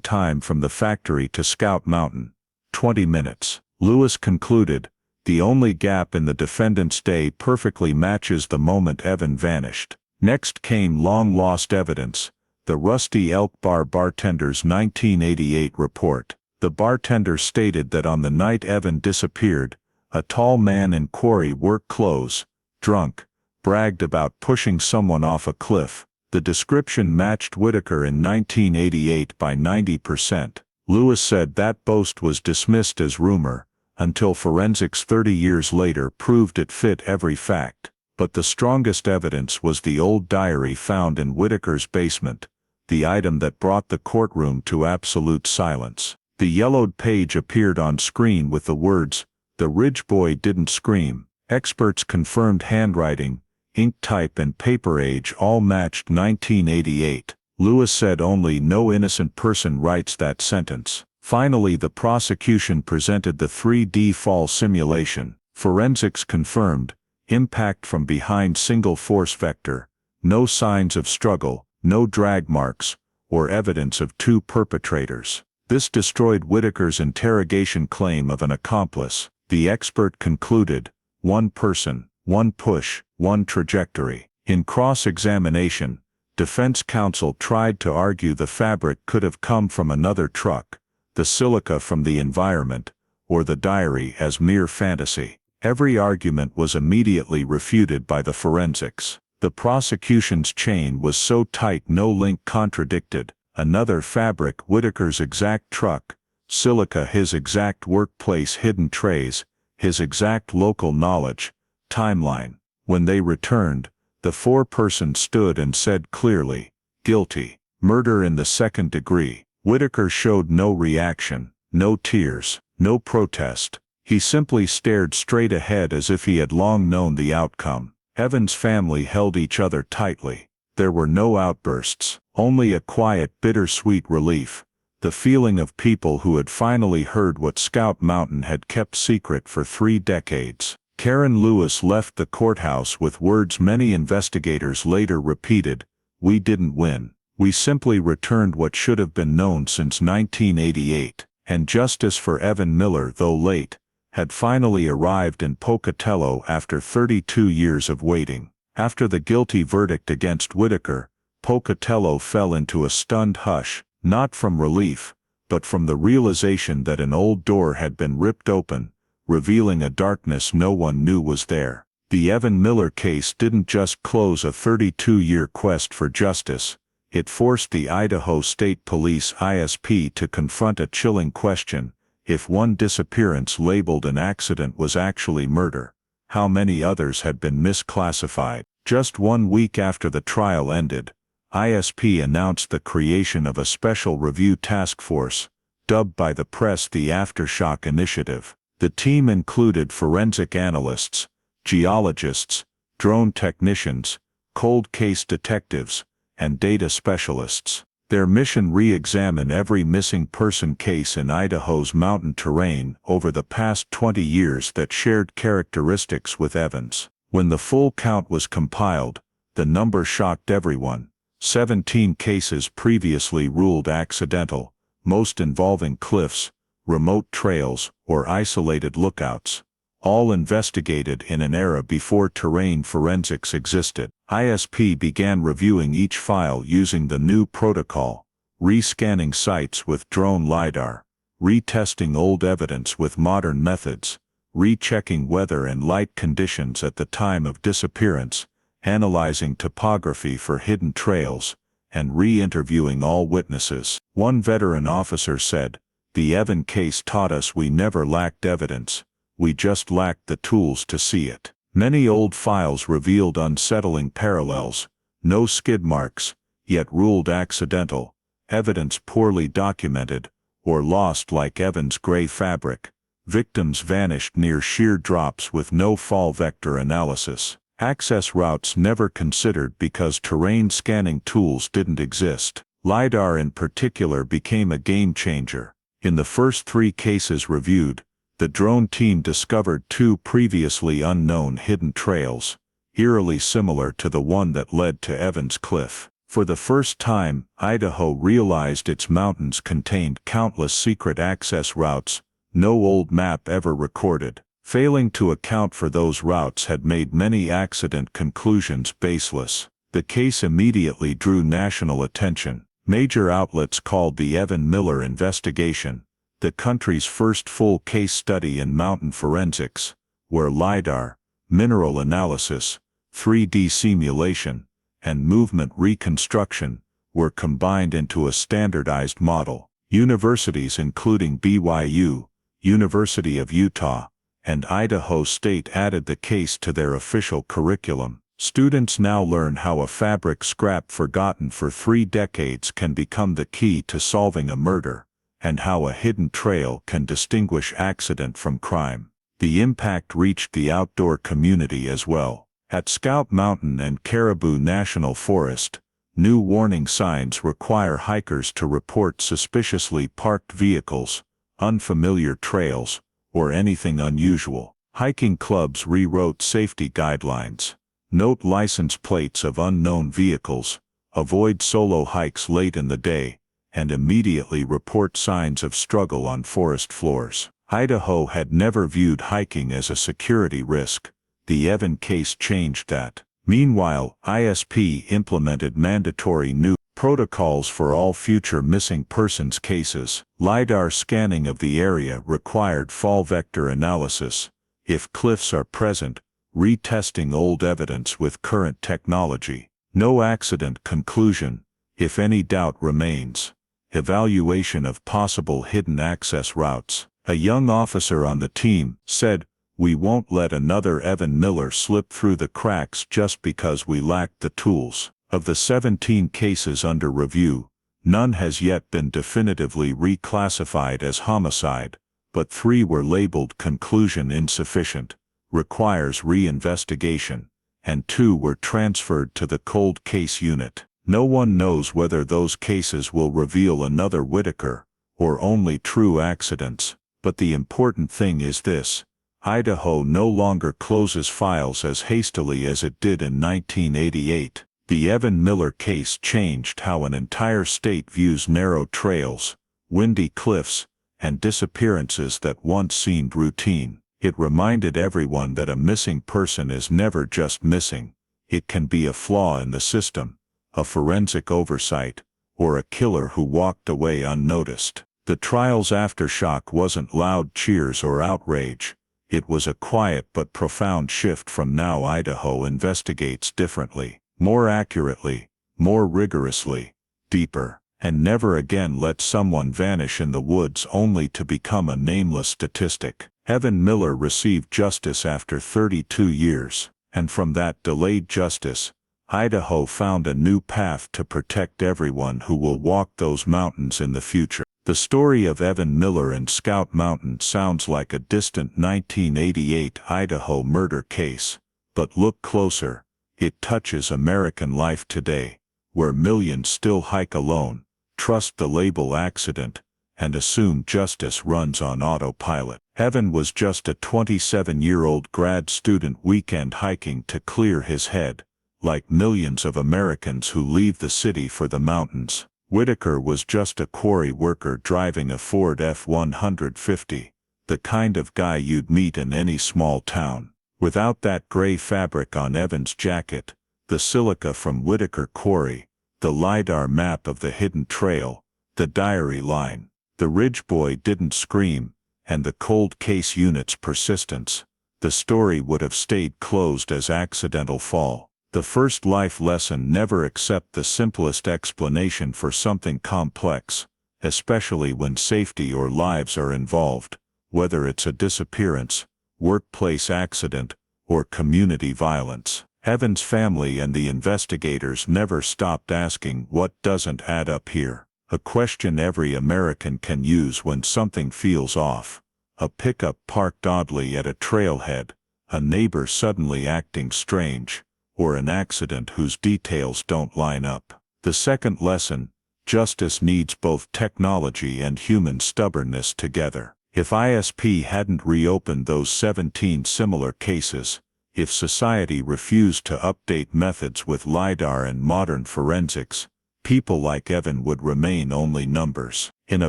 time from the factory to Scout Mountain, 20 minutes. Lewis concluded, the only gap in the defendant's day perfectly matches the moment Evan vanished. Next came long-lost evidence, the Rusty Elk Bar bartender's 1988 report. The bartender stated that on the night Evan disappeared, a tall man in quarry work clothes, drunk, bragged about pushing someone off a cliff. The description matched Whitaker in 1988 by 90%. Lewis said that boast was dismissed as rumor, until forensics 30 years later proved it fit every fact. But the strongest evidence was the old diary found in Whitaker's basement, the item that brought the courtroom to absolute silence. The yellowed page appeared on screen with the words, "The Ridge Boy didn't scream." Experts confirmed handwriting, ink type and paper age all matched 1988. Lewis said only no innocent person writes that sentence. Finally, the prosecution presented the 3D fall simulation. Forensics confirmed, impact from behind single force vector, no signs of struggle, no drag marks, or evidence of two perpetrators. This destroyed Whitaker's interrogation claim of an accomplice. The expert concluded, one person, one push, one trajectory. In cross-examination, defense counsel tried to argue the fabric could have come from another truck, the silica from the environment, or the diary as mere fantasy. Every argument was immediately refuted by the forensics. The prosecution's chain was so tight no link contradicted. Another fabric, Whitaker's exact truck, silica, his exact workplace, hidden trays, his exact local knowledge, timeline. When they returned, the foreperson stood and said clearly, guilty. Murder in the second degree. Whitaker showed no reaction, no tears, no protest. He simply stared straight ahead as if he had long known the outcome. Evan's family held each other tightly. There were no outbursts, only a quiet, bittersweet relief, the feeling of people who had finally heard what Scout Mountain had kept secret for 3 decades. Karen Lewis left the courthouse with words many investigators later repeated, "We didn't win. We simply returned what should have been known since 1988. And justice for Evan Miller, though late, had finally arrived in Pocatello after 32 years of waiting. After the guilty verdict against Whitaker, Pocatello fell into a stunned hush, not from relief, but from the realization that an old door had been ripped open, revealing a darkness no one knew was there. The Evan Miller case didn't just close a 32-year quest for justice, it forced the Idaho State Police ISP to confront a chilling question: if one disappearance labeled an accident was actually murder, how many others had been misclassified? Just 1 week after the trial ended, ISP announced the creation of a special review task force, dubbed by the press the Aftershock Initiative. The team included forensic analysts, geologists, drone technicians, cold case detectives, and data specialists. Their mission: re-examine every missing person case in Idaho's mountain terrain over the past 20 years that shared characteristics with Evans. When the full count was compiled, the number shocked everyone. 17 cases previously ruled accidental, most involving cliffs, remote trails, or isolated lookouts, all investigated in an era before terrain forensics existed. ISP began reviewing each file using the new protocol, re-scanning sites with drone LiDAR, retesting old evidence with modern methods, rechecking weather and light conditions at the time of disappearance, analyzing topography for hidden trails, and re-interviewing all witnesses. One veteran officer said, "The Evan case taught us we never lacked evidence, we just lacked the tools to see it." Many old files revealed unsettling parallels: no skid marks, yet ruled accidental, evidence poorly documented, or lost like Evan's gray fabric, victims vanished near sheer drops with no fall vector analysis, access routes never considered because terrain scanning tools didn't exist. LiDAR in particular became a game changer. In the first 3 cases reviewed, the drone team discovered 2 previously unknown hidden trails, eerily similar to the one that led to Evans Cliff. For the first time, Idaho realized its mountains contained countless secret access routes no old map ever recorded. Failing to account for those routes had made many accident conclusions baseless. The case immediately drew national attention. Major outlets called the Evan Miller investigation the country's first full case study in mountain forensics, where LiDAR, mineral analysis, 3D simulation, and movement reconstruction were combined into a standardized model. Universities including BYU, University of Utah, and Idaho State added the case to their official curriculum. Students now learn how a fabric scrap forgotten for 3 decades can become the key to solving a murder, and how a hidden trail can distinguish accident from crime. The impact reached the outdoor community as well. At Scout Mountain and Caribou National Forest, new warning signs require hikers to report suspiciously parked vehicles, unfamiliar trails, or anything unusual. Hiking clubs rewrote safety guidelines. Note license plates of unknown vehicles, avoid solo hikes late in the day, and immediately report signs of struggle on forest floors. Idaho had never viewed hiking as a security risk. The Evan case changed that. Meanwhile, ISP implemented mandatory new protocols for all future missing persons cases. LiDAR scanning of the area required fall vector analysis. If cliffs are present, retesting old evidence with current technology. No accident conclusion, if any doubt remains. Evaluation of possible hidden access routes. A young officer on the team said, "We won't let another Evan Miller slip through the cracks just because we lacked the tools." Of the 17 cases under review, none has yet been definitively reclassified as homicide, but 3 were labeled conclusion insufficient, requires re-investigation, and 2 were transferred to the cold case unit. No one knows whether those cases will reveal another Whitaker, or only true accidents. But the important thing is this: Idaho no longer closes files as hastily as it did in 1988. The Evan Miller case changed how an entire state views narrow trails, windy cliffs, and disappearances that once seemed routine. It reminded everyone that a missing person is never just missing. It can be a flaw in the system, a forensic oversight, or a killer who walked away unnoticed. The trial's aftershock wasn't loud cheers or outrage. It was a quiet but profound shift from now Idaho investigates differently, more accurately, more rigorously, deeper, and never again let someone vanish in the woods only to become a nameless statistic. Evan Miller received justice after 32 years, and from that delayed justice, Idaho found a new path to protect everyone who will walk those mountains in the future. The story of Evan Miller and Scout Mountain sounds like a distant 1988 Idaho murder case, but look closer. It touches American life today, where millions still hike alone, trust the label accident, and assume justice runs on autopilot. Evan was just a 27-year-old grad student weekend hiking to clear his head, like millions of Americans who leave the city for the mountains. Whitaker was just a quarry worker driving a Ford F-150, the kind of guy you'd meet in any small town. Without that gray fabric on Evan's jacket, the silica from Whitaker Quarry, the LiDAR map of the hidden trail, the diary line, the Ridge Boy didn't scream, and the cold case unit's persistence, the story would have stayed closed as accidental fall. The first life lesson: never accept the simplest explanation for something complex, especially when safety or lives are involved, whether it's a disappearance, workplace accident, or community violence. Evan's family and the investigators never stopped asking, what doesn't add up here? A question every American can use when something feels off. A pickup parked oddly at a trailhead, a neighbor suddenly acting strange, or an accident whose details don't line up. The second lesson: justice needs both technology and human stubbornness together. If ISP hadn't reopened those 17 similar cases, if society refused to update methods with LiDAR and modern forensics, people like Evan would remain only numbers. In a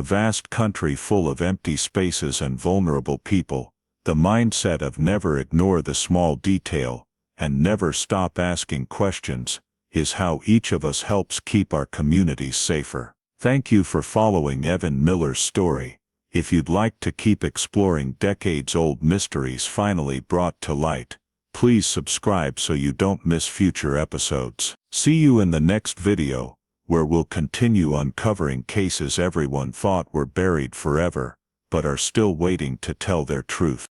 vast country full of empty spaces and vulnerable people, the mindset of never ignore the small detail, and never stop asking questions, is how each of us helps keep our communities safer. Thank you for following Evan Miller's story. If you'd like to keep exploring decades-old mysteries finally brought to light, please subscribe so you don't miss future episodes. See you in the next video, where we'll continue uncovering cases everyone thought were buried forever, but are still waiting to tell their truth.